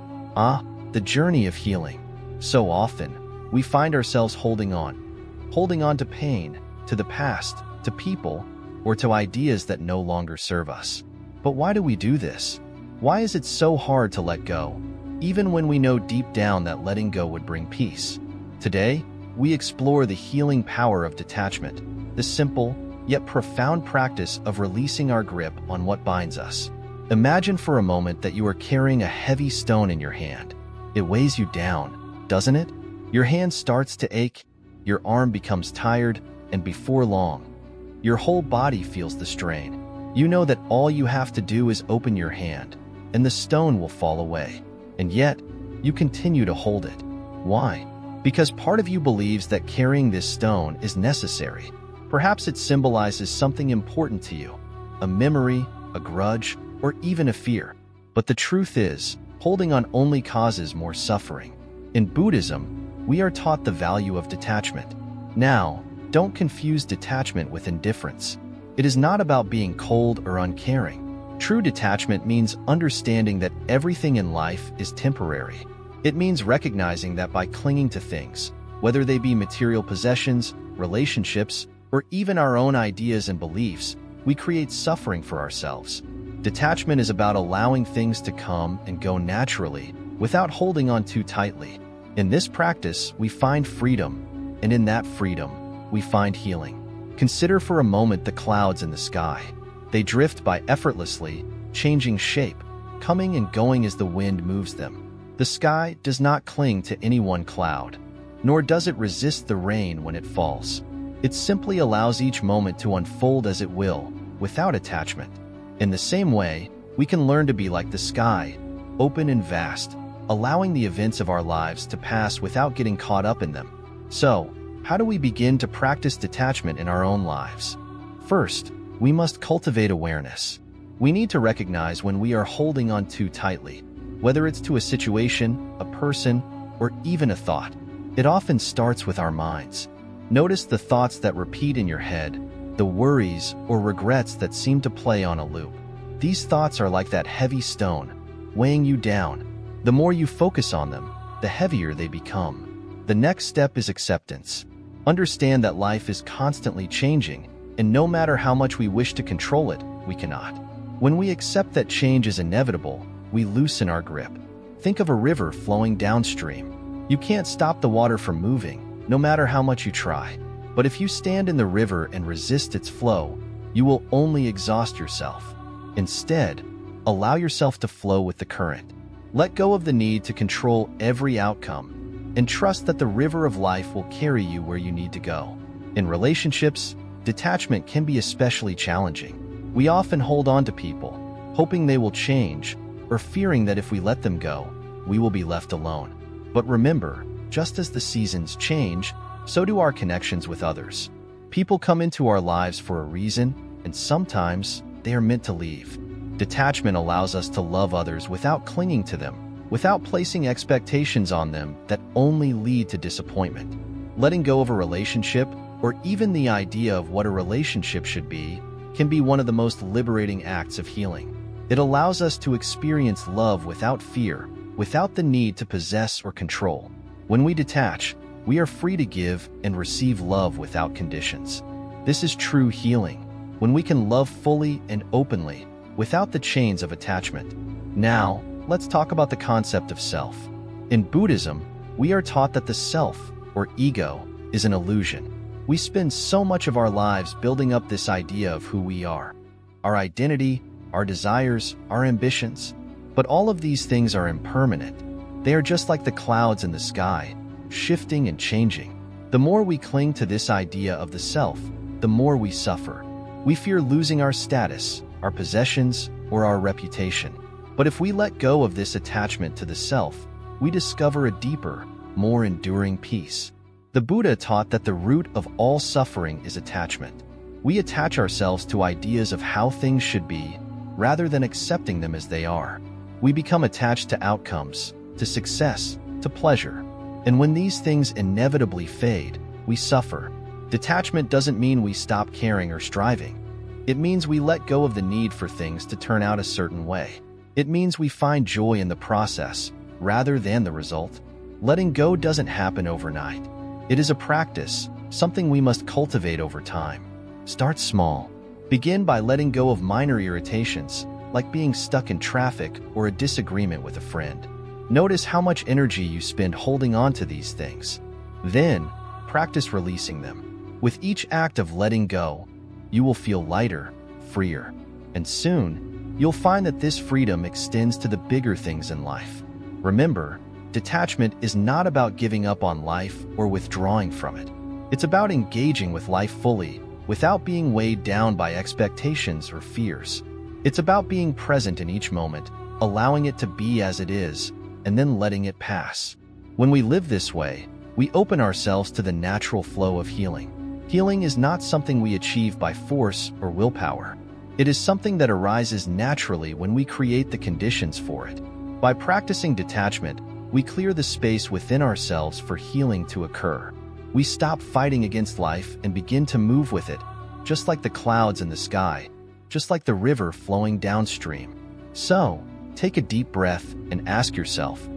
The journey of healing. So often, we find ourselves holding on to pain, to the past, to people, or to ideas that no longer serve us. But why do we do this? Why is it so hard to let go, even when we know deep down that letting go would bring peace? Today, we explore the healing power of detachment, the simple yet profound practice of releasing our grip on what binds us. Imagine for a moment that you are carrying a heavy stone in your hand. It weighs you down, doesn't it? Your hand starts to ache, your arm becomes tired, and before long, your whole body feels the strain. You know that all you have to do is open your hand, and the stone will fall away. And yet, you continue to hold it. Why? Because part of you believes that carrying this stone is necessary. Perhaps it symbolizes something important to you, a memory, a grudge, or even a fear. But the truth is, holding on only causes more suffering. In Buddhism, we are taught the value of detachment. Now, don't confuse detachment with indifference. It is not about being cold or uncaring. True detachment means understanding that everything in life is temporary. It means recognizing that by clinging to things, whether they be material possessions, relationships, or even our own ideas and beliefs, we create suffering for ourselves. Detachment is about allowing things to come and go naturally, without holding on too tightly. In this practice, we find freedom, and in that freedom, we find healing. Consider for a moment the clouds in the sky. They drift by effortlessly, changing shape, coming and going as the wind moves them. The sky does not cling to any one cloud, nor does it resist the rain when it falls. It simply allows each moment to unfold as it will, without attachment. In the same way, we can learn to be like the sky, open and vast, allowing the events of our lives to pass without getting caught up in them. So, how do we begin to practice detachment in our own lives? First, we must cultivate awareness. We need to recognize when we are holding on too tightly, whether it's to a situation, a person, or even a thought. It often starts with our minds. Notice the thoughts that repeat in your head, the worries or regrets that seem to play on a loop. These thoughts are like that heavy stone, weighing you down. The more you focus on them, the heavier they become. The next step is acceptance. Understand that life is constantly changing, and no matter how much we wish to control it, we cannot. When we accept that change is inevitable, we loosen our grip. Think of a river flowing downstream. You can't stop the water from moving, no matter how much you try. But if you stand in the river and resist its flow, you will only exhaust yourself. Instead, allow yourself to flow with the current. Let go of the need to control every outcome, and trust that the river of life will carry you where you need to go. In relationships, detachment can be especially challenging. We often hold on to people, hoping they will change, or fearing that if we let them go, we will be left alone. But remember, just as the seasons change, so do our connections with others. People come into our lives for a reason, and sometimes they are meant to leave. Detachment allows us to love others without clinging to them, without placing expectations on them that only lead to disappointment. Letting go of a relationship, or even the idea of what a relationship should be, can be one of the most liberating acts of healing. It allows us to experience love without fear, without the need to possess or control. When we detach, we are free to give and receive love without conditions. This is true healing, when we can love fully and openly, without the chains of attachment. Now, let's talk about the concept of self. In Buddhism, we are taught that the self, or ego, is an illusion. We spend so much of our lives building up this idea of who we are, our identity, our desires, our ambitions. But all of these things are impermanent. They are just like the clouds in the sky, shifting and changing. The more we cling to this idea of the self, the more we suffer. We fear losing our status, our possessions, or our reputation. But if we let go of this attachment to the self, we discover a deeper, more enduring peace. The Buddha taught that the root of all suffering is attachment. We attach ourselves to ideas of how things should be, rather than accepting them as they are. We become attached to outcomes, to success, to pleasure. And when these things inevitably fade, we suffer. Detachment doesn't mean we stop caring or striving. It means we let go of the need for things to turn out a certain way. It means we find joy in the process, rather than the result. Letting go doesn't happen overnight. It is a practice, something we must cultivate over time. Start small. Begin by letting go of minor irritations, like being stuck in traffic or a disagreement with a friend. Notice how much energy you spend holding on to these things. Then, practice releasing them. With each act of letting go, you will feel lighter, freer, and soon, you'll find that this freedom extends to the bigger things in life. Remember, detachment is not about giving up on life or withdrawing from it. It's about engaging with life fully, without being weighed down by expectations or fears. It's about being present in each moment, allowing it to be as it is, and then letting it pass. When we live this way, we open ourselves to the natural flow of healing. Healing is not something we achieve by force or willpower. It is something that arises naturally when we create the conditions for it. By practicing detachment, we clear the space within ourselves for healing to occur. We stop fighting against life and begin to move with it, just like the clouds in the sky, just like the river flowing downstream. So, take a deep breath and ask yourself,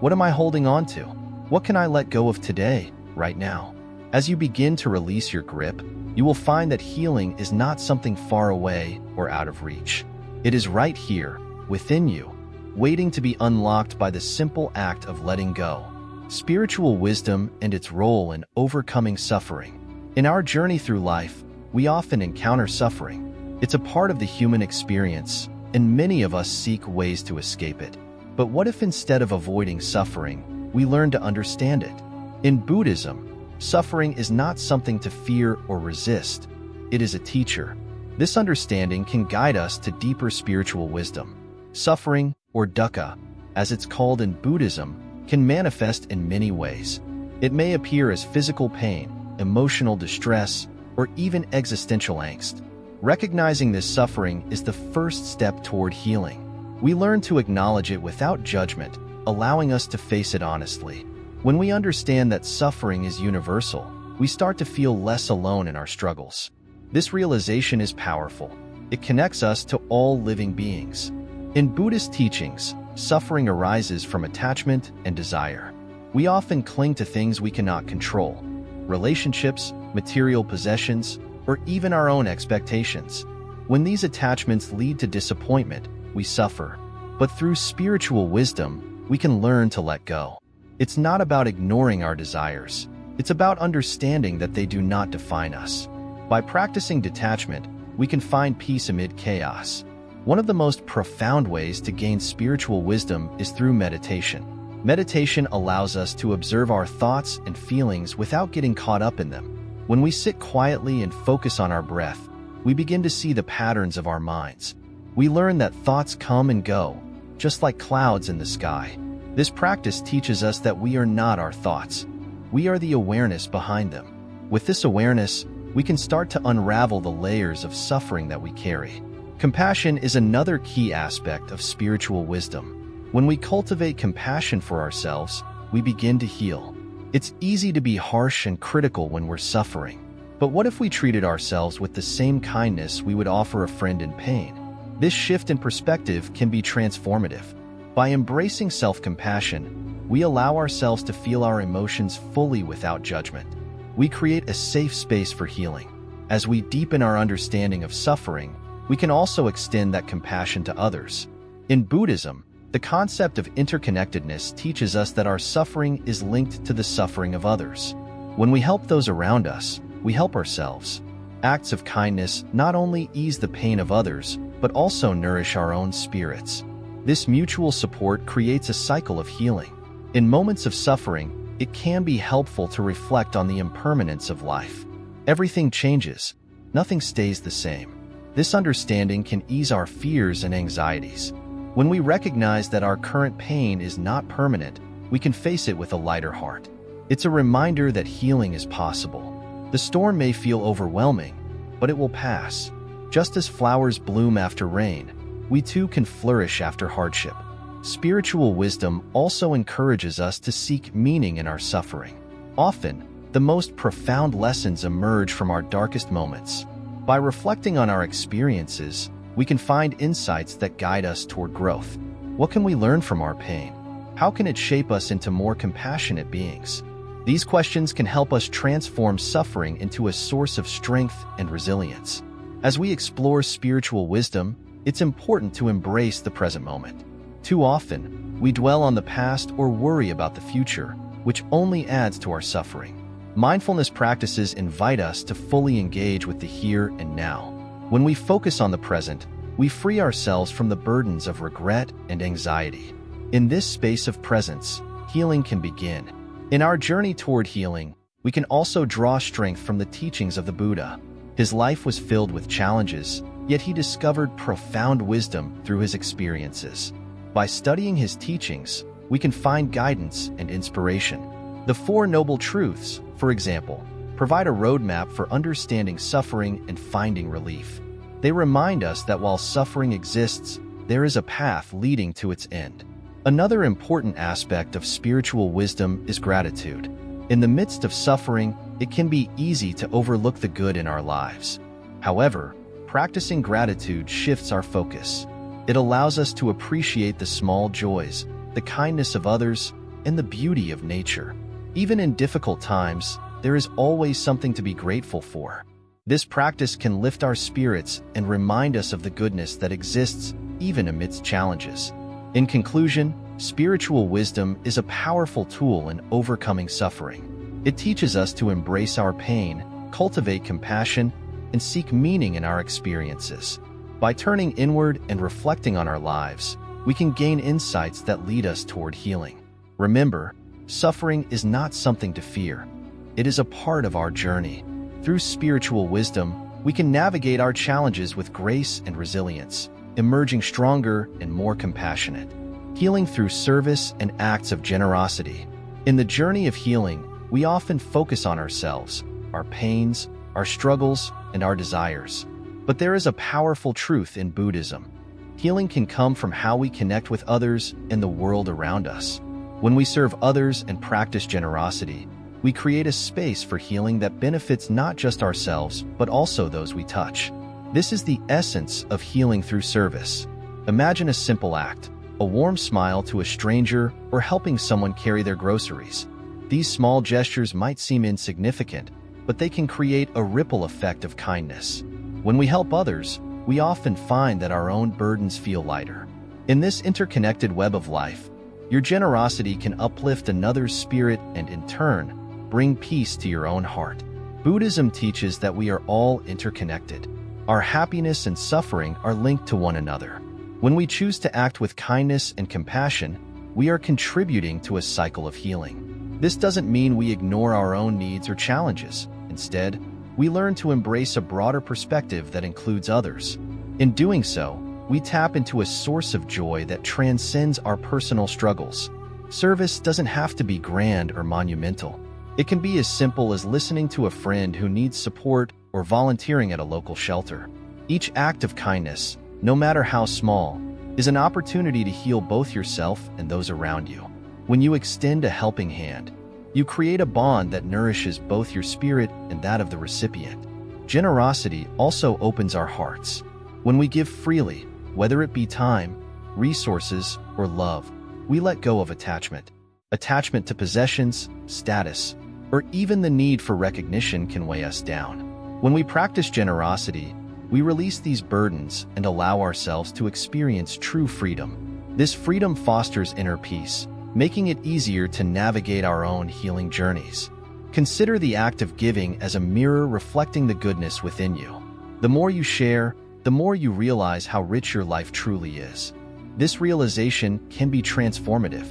what am I holding on to? What can I let go of today, right now? As you begin to release your grip, you will find that healing is not something far away or out of reach. It is right here, within you, waiting to be unlocked by the simple act of letting go. Spiritual wisdom and its role in overcoming suffering. In our journey through life, we often encounter suffering. It's a part of the human experience, and many of us seek ways to escape it. But what if instead of avoiding suffering, we learn to understand it? In Buddhism, suffering is not something to fear or resist. It is a teacher. This understanding can guide us to deeper spiritual wisdom. Suffering, or dukkha, as it's called in Buddhism, can manifest in many ways. It may appear as physical pain, emotional distress, or even existential angst. Recognizing this suffering is the first step toward healing. We learn to acknowledge it without judgment, allowing us to face it honestly. When we understand that suffering is universal, we start to feel less alone in our struggles. This realization is powerful. It connects us to all living beings. In Buddhist teachings, suffering arises from attachment and desire. We often cling to things we cannot control: relationships, material possessions, or even our own expectations. When these attachments lead to disappointment, we suffer. But through spiritual wisdom, we can learn to let go. It's not about ignoring our desires. It's about understanding that they do not define us. By practicing detachment, we can find peace amid chaos. One of the most profound ways to gain spiritual wisdom is through meditation. Meditation allows us to observe our thoughts and feelings without getting caught up in them. When we sit quietly and focus on our breath, we begin to see the patterns of our minds. We learn that thoughts come and go, just like clouds in the sky. This practice teaches us that we are not our thoughts. We are the awareness behind them. With this awareness, we can start to unravel the layers of suffering that we carry. Compassion is another key aspect of spiritual wisdom. When we cultivate compassion for ourselves, we begin to heal. It's easy to be harsh and critical when we're suffering. But what if we treated ourselves with the same kindness we would offer a friend in pain? This shift in perspective can be transformative. By embracing self-compassion, we allow ourselves to feel our emotions fully without judgment. We create a safe space for healing. As we deepen our understanding of suffering, we can also extend that compassion to others. In Buddhism, the concept of interconnectedness teaches us that our suffering is linked to the suffering of others. When we help those around us, we help ourselves. Acts of kindness not only ease the pain of others, but also nourish our own spirits. This mutual support creates a cycle of healing. In moments of suffering, it can be helpful to reflect on the impermanence of life. Everything changes. Nothing stays the same. This understanding can ease our fears and anxieties. When we recognize that our current pain is not permanent, we can face it with a lighter heart. It's a reminder that healing is possible. The storm may feel overwhelming, but it will pass. Just as flowers bloom after rain, we too can flourish after hardship. Spiritual wisdom also encourages us to seek meaning in our suffering. Often, the most profound lessons emerge from our darkest moments. By reflecting on our experiences, we can find insights that guide us toward growth. What can we learn from our pain? How can it shape us into more compassionate beings? These questions can help us transform suffering into a source of strength and resilience. As we explore spiritual wisdom, it's important to embrace the present moment. Too often, we dwell on the past or worry about the future, which only adds to our suffering. Mindfulness practices invite us to fully engage with the here and now. When we focus on the present, we free ourselves from the burdens of regret and anxiety. In this space of presence, healing can begin. In our journey toward healing, we can also draw strength from the teachings of the Buddha. His life was filled with challenges, yet he discovered profound wisdom through his experiences. By studying his teachings, we can find guidance and inspiration. The Four Noble Truths, for example, provide a roadmap for understanding suffering and finding relief. They remind us that while suffering exists, there is a path leading to its end. Another important aspect of spiritual wisdom is gratitude. In the midst of suffering, it can be easy to overlook the good in our lives. However, practicing gratitude shifts our focus. It allows us to appreciate the small joys, the kindness of others, and the beauty of nature. Even in difficult times, there is always something to be grateful for. This practice can lift our spirits and remind us of the goodness that exists even amidst challenges. In conclusion, spiritual wisdom is a powerful tool in overcoming suffering. It teaches us to embrace our pain, cultivate compassion, and seek meaning in our experiences. By turning inward and reflecting on our lives, we can gain insights that lead us toward healing. Remember, suffering is not something to fear. It is a part of our journey. Through spiritual wisdom, we can navigate our challenges with grace and resilience, emerging stronger and more compassionate. Healing through service and acts of generosity. In the journey of healing, we often focus on ourselves, our pains, our struggles, and our desires. But there is a powerful truth in Buddhism. Healing can come from how we connect with others and the world around us. When we serve others and practice generosity, we create a space for healing that benefits not just ourselves, but also those we touch. This is the essence of healing through service. Imagine a simple act, a warm smile to a stranger or helping someone carry their groceries. These small gestures might seem insignificant, but they can create a ripple effect of kindness. When we help others, we often find that our own burdens feel lighter. In this interconnected web of life, your generosity can uplift another's spirit and, in turn, bring peace to your own heart. Buddhism teaches that we are all interconnected. Our happiness and suffering are linked to one another. When we choose to act with kindness and compassion, we are contributing to a cycle of healing. This doesn't mean we ignore our own needs or challenges. Instead, we learn to embrace a broader perspective that includes others. In doing so, we tap into a source of joy that transcends our personal struggles. Service doesn't have to be grand or monumental. It can be as simple as listening to a friend who needs support or volunteering at a local shelter. Each act of kindness, no matter how small, is an opportunity to heal both yourself and those around you. When you extend a helping hand, you create a bond that nourishes both your spirit and that of the recipient. Generosity also opens our hearts. When we give freely, whether it be time, resources, or love, we let go of attachment. Attachment to possessions, status, or even the need for recognition can weigh us down. When we practice generosity, we release these burdens and allow ourselves to experience true freedom. This freedom fosters inner peace, making it easier to navigate our own healing journeys. Consider the act of giving as a mirror reflecting the goodness within you. The more you share, the more you realize how rich your life truly is. This realization can be transformative.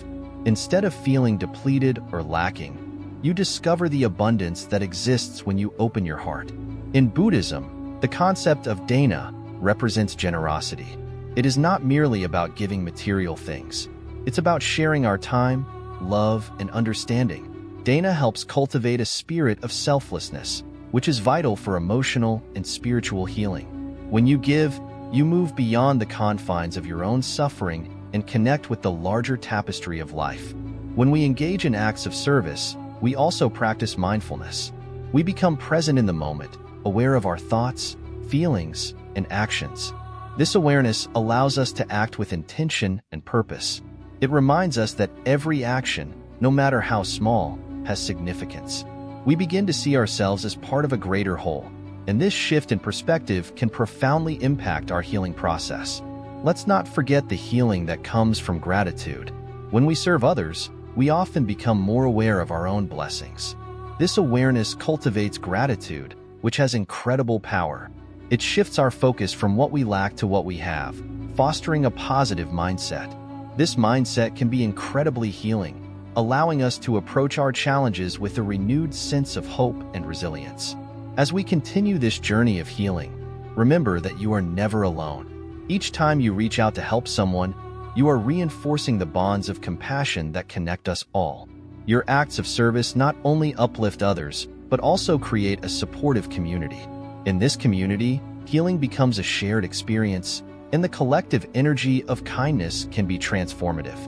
Instead of feeling depleted or lacking, you discover the abundance that exists when you open your heart. In Buddhism, the concept of dana represents generosity. It is not merely about giving material things. It's about sharing our time, love, and understanding. Dana helps cultivate a spirit of selflessness, which is vital for emotional and spiritual healing. When you give, you move beyond the confines of your own suffering and connect with the larger tapestry of life. When we engage in acts of service, we also practice mindfulness. We become present in the moment, aware of our thoughts, feelings, and actions. This awareness allows us to act with intention and purpose. It reminds us that every action, no matter how small, has significance. We begin to see ourselves as part of a greater whole, and this shift in perspective can profoundly impact our healing process. Let's not forget the healing that comes from gratitude. When we serve others, we often become more aware of our own blessings. This awareness cultivates gratitude, which has incredible power. It shifts our focus from what we lack to what we have, fostering a positive mindset. This mindset can be incredibly healing, allowing us to approach our challenges with a renewed sense of hope and resilience. As we continue this journey of healing, remember that you are never alone. Each time you reach out to help someone, you are reinforcing the bonds of compassion that connect us all. Your acts of service not only uplift others, but also create a supportive community. In this community, healing becomes a shared experience, and the collective energy of kindness can be transformative.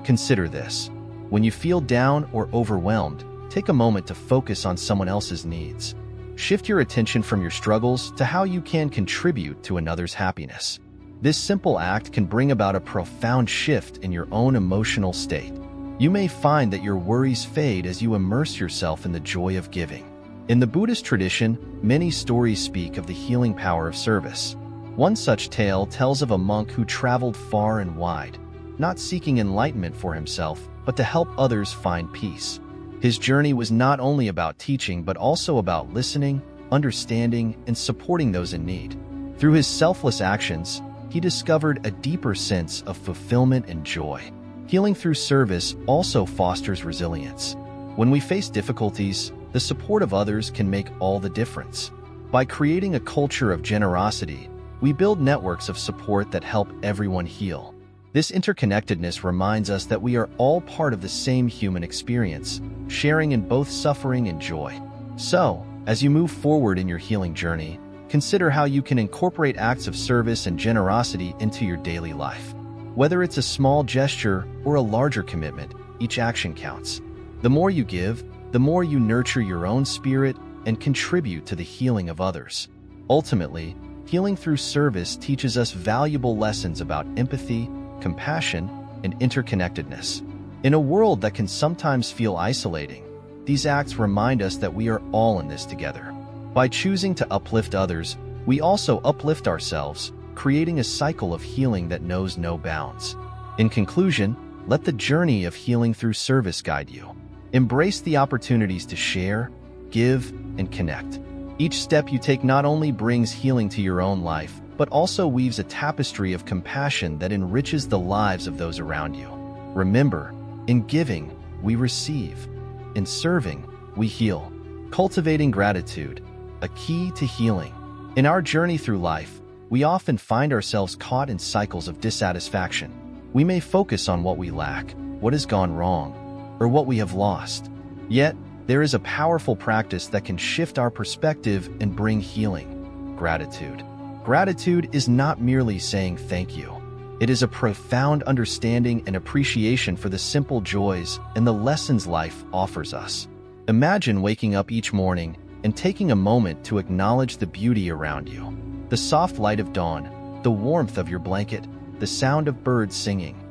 Consider this. When you feel down or overwhelmed, take a moment to focus on someone else's needs. Shift your attention from your struggles to how you can contribute to another's happiness. This simple act can bring about a profound shift in your own emotional state. You may find that your worries fade as you immerse yourself in the joy of giving. In the Buddhist tradition, many stories speak of the healing power of service. One such tale tells of a monk who traveled far and wide, not seeking enlightenment for himself, but to help others find peace. His journey was not only about teaching, but also about listening, understanding, and supporting those in need. Through his selfless actions, he discovered a deeper sense of fulfillment and joy. Healing through service also fosters resilience. When we face difficulties, the support of others can make all the difference. By creating a culture of generosity, we build networks of support that help everyone heal. This interconnectedness reminds us that we are all part of the same human experience, sharing in both suffering and joy. So, as you move forward in your healing journey, consider how you can incorporate acts of service and generosity into your daily life. Whether it's a small gesture or a larger commitment, each action counts. The more you give, the more you nurture your own spirit and contribute to the healing of others. Ultimately, healing through service teaches us valuable lessons about empathy, compassion, and interconnectedness. In a world that can sometimes feel isolating, these acts remind us that we are all in this together. By choosing to uplift others, we also uplift ourselves, creating a cycle of healing that knows no bounds. In conclusion, let the journey of healing through service guide you. Embrace the opportunities to share, give, and connect. Each step you take not only brings healing to your own life, but also weaves a tapestry of compassion that enriches the lives of those around you. Remember, in giving, we receive. In serving, we heal. Cultivating gratitude, a key to healing. In our journey through life, we often find ourselves caught in cycles of dissatisfaction. We may focus on what we lack, what has gone wrong, or what we have lost. Yet, there is a powerful practice that can shift our perspective and bring healing: gratitude. Gratitude is not merely saying thank you. It is a profound understanding and appreciation for the simple joys and the lessons life offers us. Imagine waking up each morning and taking a moment to acknowledge the beauty around you. The soft light of dawn, the warmth of your blanket, the sound of birds singing.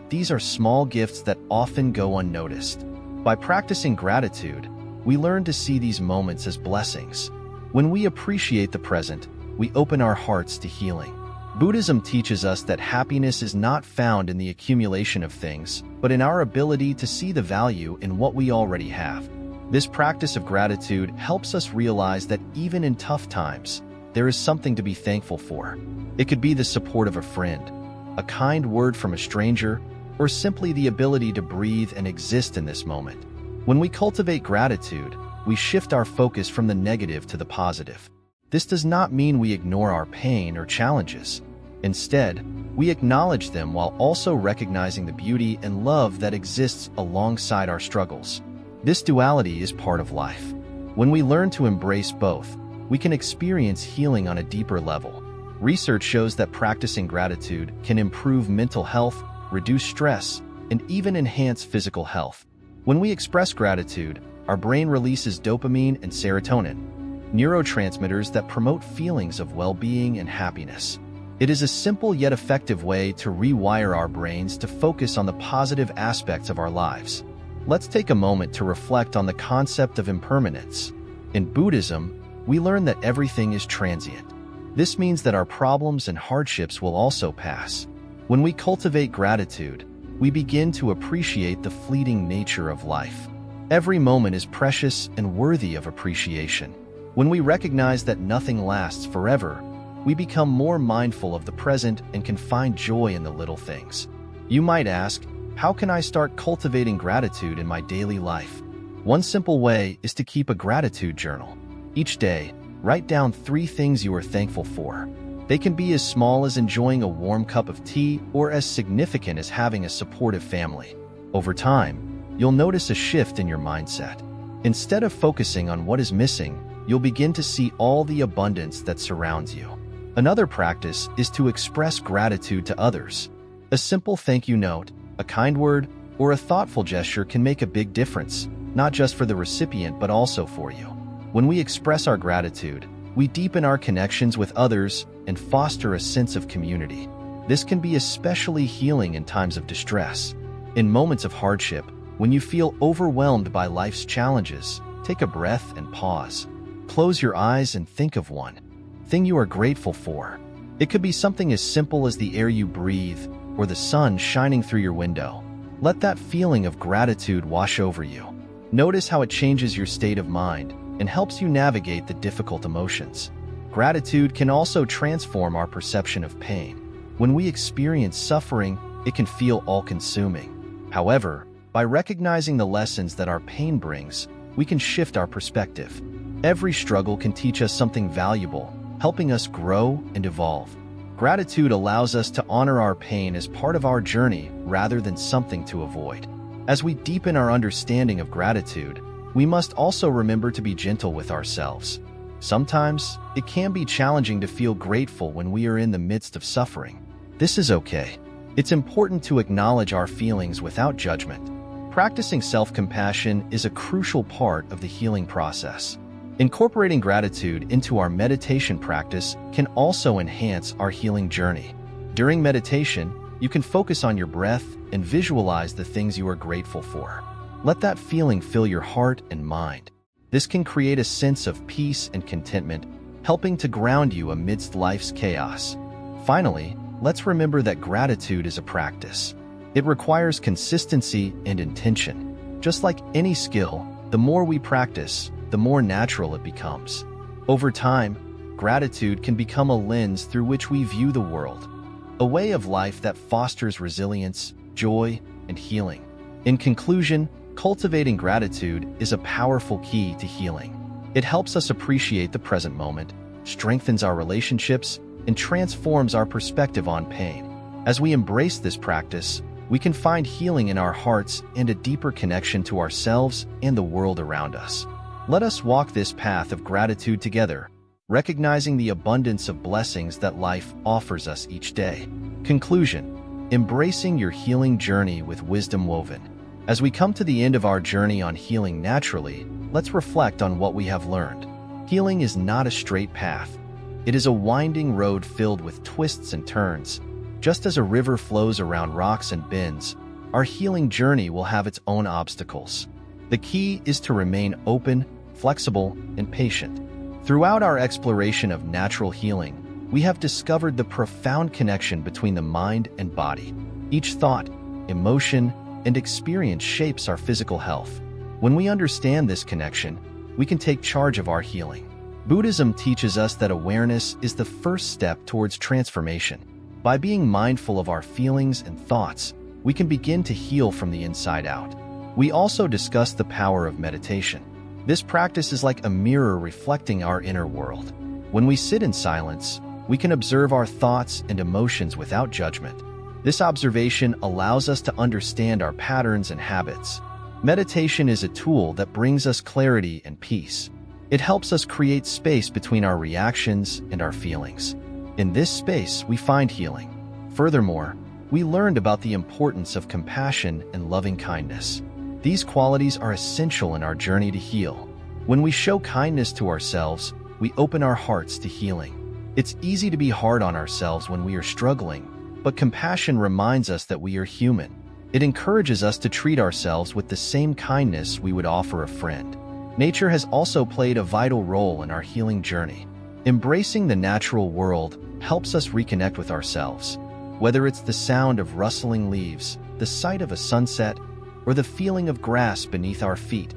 These are small gifts that often go unnoticed. By practicing gratitude, we learn to see these moments as blessings. When we appreciate the present, we open our hearts to healing. Buddhism teaches us that happiness is not found in the accumulation of things, but in our ability to see the value in what we already have. This practice of gratitude helps us realize that even in tough times, there is something to be thankful for. It could be the support of a friend, a kind word from a stranger, or simply the ability to breathe and exist in this moment. When we cultivate gratitude, we shift our focus from the negative to the positive. This does not mean we ignore our pain or challenges. Instead, we acknowledge them while also recognizing the beauty and love that exists alongside our struggles. This duality is part of life. When we learn to embrace both, we can experience healing on a deeper level. Research shows that practicing gratitude can improve mental health, reduce stress, and even enhance physical health. When we express gratitude, our brain releases dopamine and serotonin, neurotransmitters that promote feelings of well-being and happiness. It is a simple yet effective way to rewire our brains to focus on the positive aspects of our lives. Let's take a moment to reflect on the concept of impermanence. In Buddhism, we learn that everything is transient. This means that our problems and hardships will also pass. When we cultivate gratitude, we begin to appreciate the fleeting nature of life. Every moment is precious and worthy of appreciation. When we recognize that nothing lasts forever, we become more mindful of the present and can find joy in the little things. You might ask, how can I start cultivating gratitude in my daily life? One simple way is to keep a gratitude journal. Each day, write down 3 things you are thankful for. They can be as small as enjoying a warm cup of tea or as significant as having a supportive family. Over time, you'll notice a shift in your mindset. Instead of focusing on what is missing, you'll begin to see all the abundance that surrounds you. Another practice is to express gratitude to others. A simple thank you note, a kind word, or a thoughtful gesture can make a big difference, not just for the recipient but also for you. When we express our gratitude, we deepen our connections with others and foster a sense of community. This can be especially healing in times of distress. In moments of hardship, when you feel overwhelmed by life's challenges, take a breath and pause. Close your eyes and think of one thing you are grateful for. It could be something as simple as the air you breathe or the sun shining through your window. Let that feeling of gratitude wash over you. Notice how it changes your state of mind and helps you navigate the difficult emotions. Gratitude can also transform our perception of pain. When we experience suffering, it can feel all-consuming. However, by recognizing the lessons that our pain brings, we can shift our perspective. Every struggle can teach us something valuable, helping us grow and evolve. Gratitude allows us to honor our pain as part of our journey rather than something to avoid. As we deepen our understanding of gratitude, we must also remember to be gentle with ourselves. Sometimes, it can be challenging to feel grateful when we are in the midst of suffering. This is okay. It's important to acknowledge our feelings without judgment. Practicing self-compassion is a crucial part of the healing process. Incorporating gratitude into our meditation practice can also enhance our healing journey. During meditation, you can focus on your breath and visualize the things you are grateful for. Let that feeling fill your heart and mind. This can create a sense of peace and contentment, helping to ground you amidst life's chaos. Finally, let's remember that gratitude is a practice. It requires consistency and intention. Just like any skill, the more we practice, the more natural it becomes. Over time, gratitude can become a lens through which we view the world, a way of life that fosters resilience, joy, and healing. In conclusion, cultivating gratitude is a powerful key to healing. It helps us appreciate the present moment, strengthens our relationships, and transforms our perspective on pain. As we embrace this practice, we can find healing in our hearts and a deeper connection to ourselves and the world around us. Let us walk this path of gratitude together, recognizing the abundance of blessings that life offers us each day. Conclusion: embracing your healing journey with wisdom woven. As we come to the end of our journey on healing naturally, let's reflect on what we have learned. Healing is not a straight path. It is a winding road filled with twists and turns. Just as a river flows around rocks and bends, our healing journey will have its own obstacles. The key is to remain open, flexible, and patient. Throughout our exploration of natural healing, we have discovered the profound connection between the mind and body. Each thought, emotion, and experience shapes our physical health. When we understand this connection, we can take charge of our healing. Buddhism teaches us that awareness is the first step towards transformation. By being mindful of our feelings and thoughts, we can begin to heal from the inside out. We also discuss the power of meditation. This practice is like a mirror reflecting our inner world. When we sit in silence, we can observe our thoughts and emotions without judgment. This observation allows us to understand our patterns and habits. Meditation is a tool that brings us clarity and peace. It helps us create space between our reactions and our feelings. In this space, we find healing. Furthermore, we learned about the importance of compassion and loving kindness. These qualities are essential in our journey to heal. When we show kindness to ourselves, we open our hearts to healing. It's easy to be hard on ourselves when we are struggling, but compassion reminds us that we are human. It encourages us to treat ourselves with the same kindness we would offer a friend. Nature has also played a vital role in our healing journey. Embracing the natural world helps us reconnect with ourselves. Whether it's the sound of rustling leaves, the sight of a sunset, or the feeling of grass beneath our feet,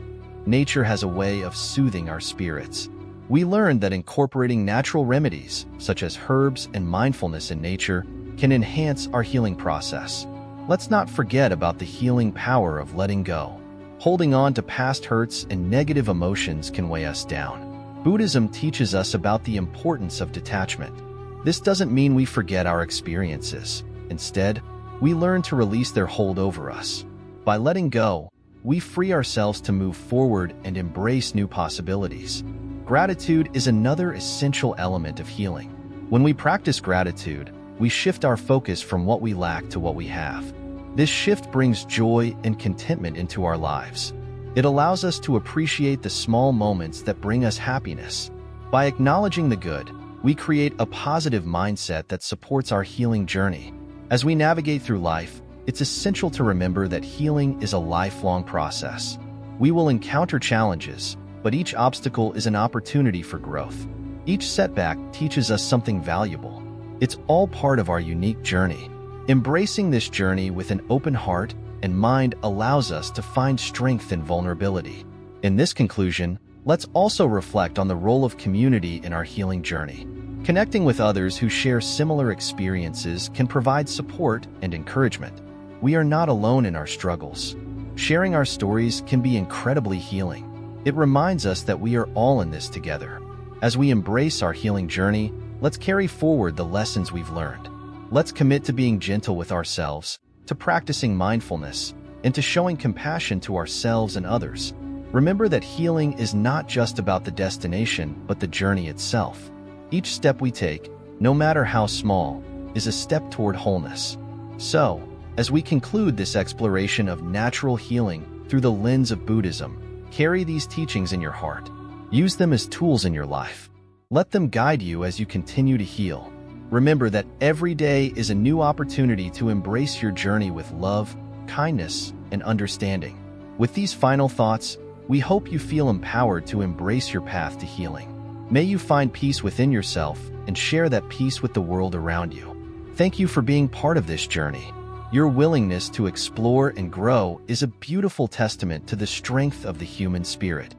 nature has a way of soothing our spirits. We learned that incorporating natural remedies, such as herbs and mindfulness in nature, can enhance our healing process. Let's not forget about the healing power of letting go. Holding on to past hurts and negative emotions can weigh us down. Buddhism teaches us about the importance of detachment. This doesn't mean we forget our experiences. Instead, we learn to release their hold over us. By letting go, we free ourselves to move forward and embrace new possibilities. Gratitude is another essential element of healing. When we practice gratitude, we shift our focus from what we lack to what we have. This shift brings joy and contentment into our lives. It allows us to appreciate the small moments that bring us happiness. By acknowledging the good, we create a positive mindset that supports our healing journey. As we navigate through life, it's essential to remember that healing is a lifelong process. We will encounter challenges, but each obstacle is an opportunity for growth. Each setback teaches us something valuable. It's all part of our unique journey. Embracing this journey with an open heart and mind allows us to find strength in vulnerability. In this conclusion, let's also reflect on the role of community in our healing journey. Connecting with others who share similar experiences can provide support and encouragement. We are not alone in our struggles. Sharing our stories can be incredibly healing. It reminds us that we are all in this together. As we embrace our healing journey, let's carry forward the lessons we've learned. Let's commit to being gentle with ourselves, to practicing mindfulness, and to showing compassion to ourselves and others. Remember that healing is not just about the destination, but the journey itself. Each step we take, no matter how small, is a step toward wholeness. So, as we conclude this exploration of natural healing through the lens of Buddhism, carry these teachings in your heart. Use them as tools in your life. Let them guide you as you continue to heal. Remember that every day is a new opportunity to embrace your journey with love, kindness, and understanding. With these final thoughts, we hope you feel empowered to embrace your path to healing. May you find peace within yourself and share that peace with the world around you. Thank you for being part of this journey. Your willingness to explore and grow is a beautiful testament to the strength of the human spirit.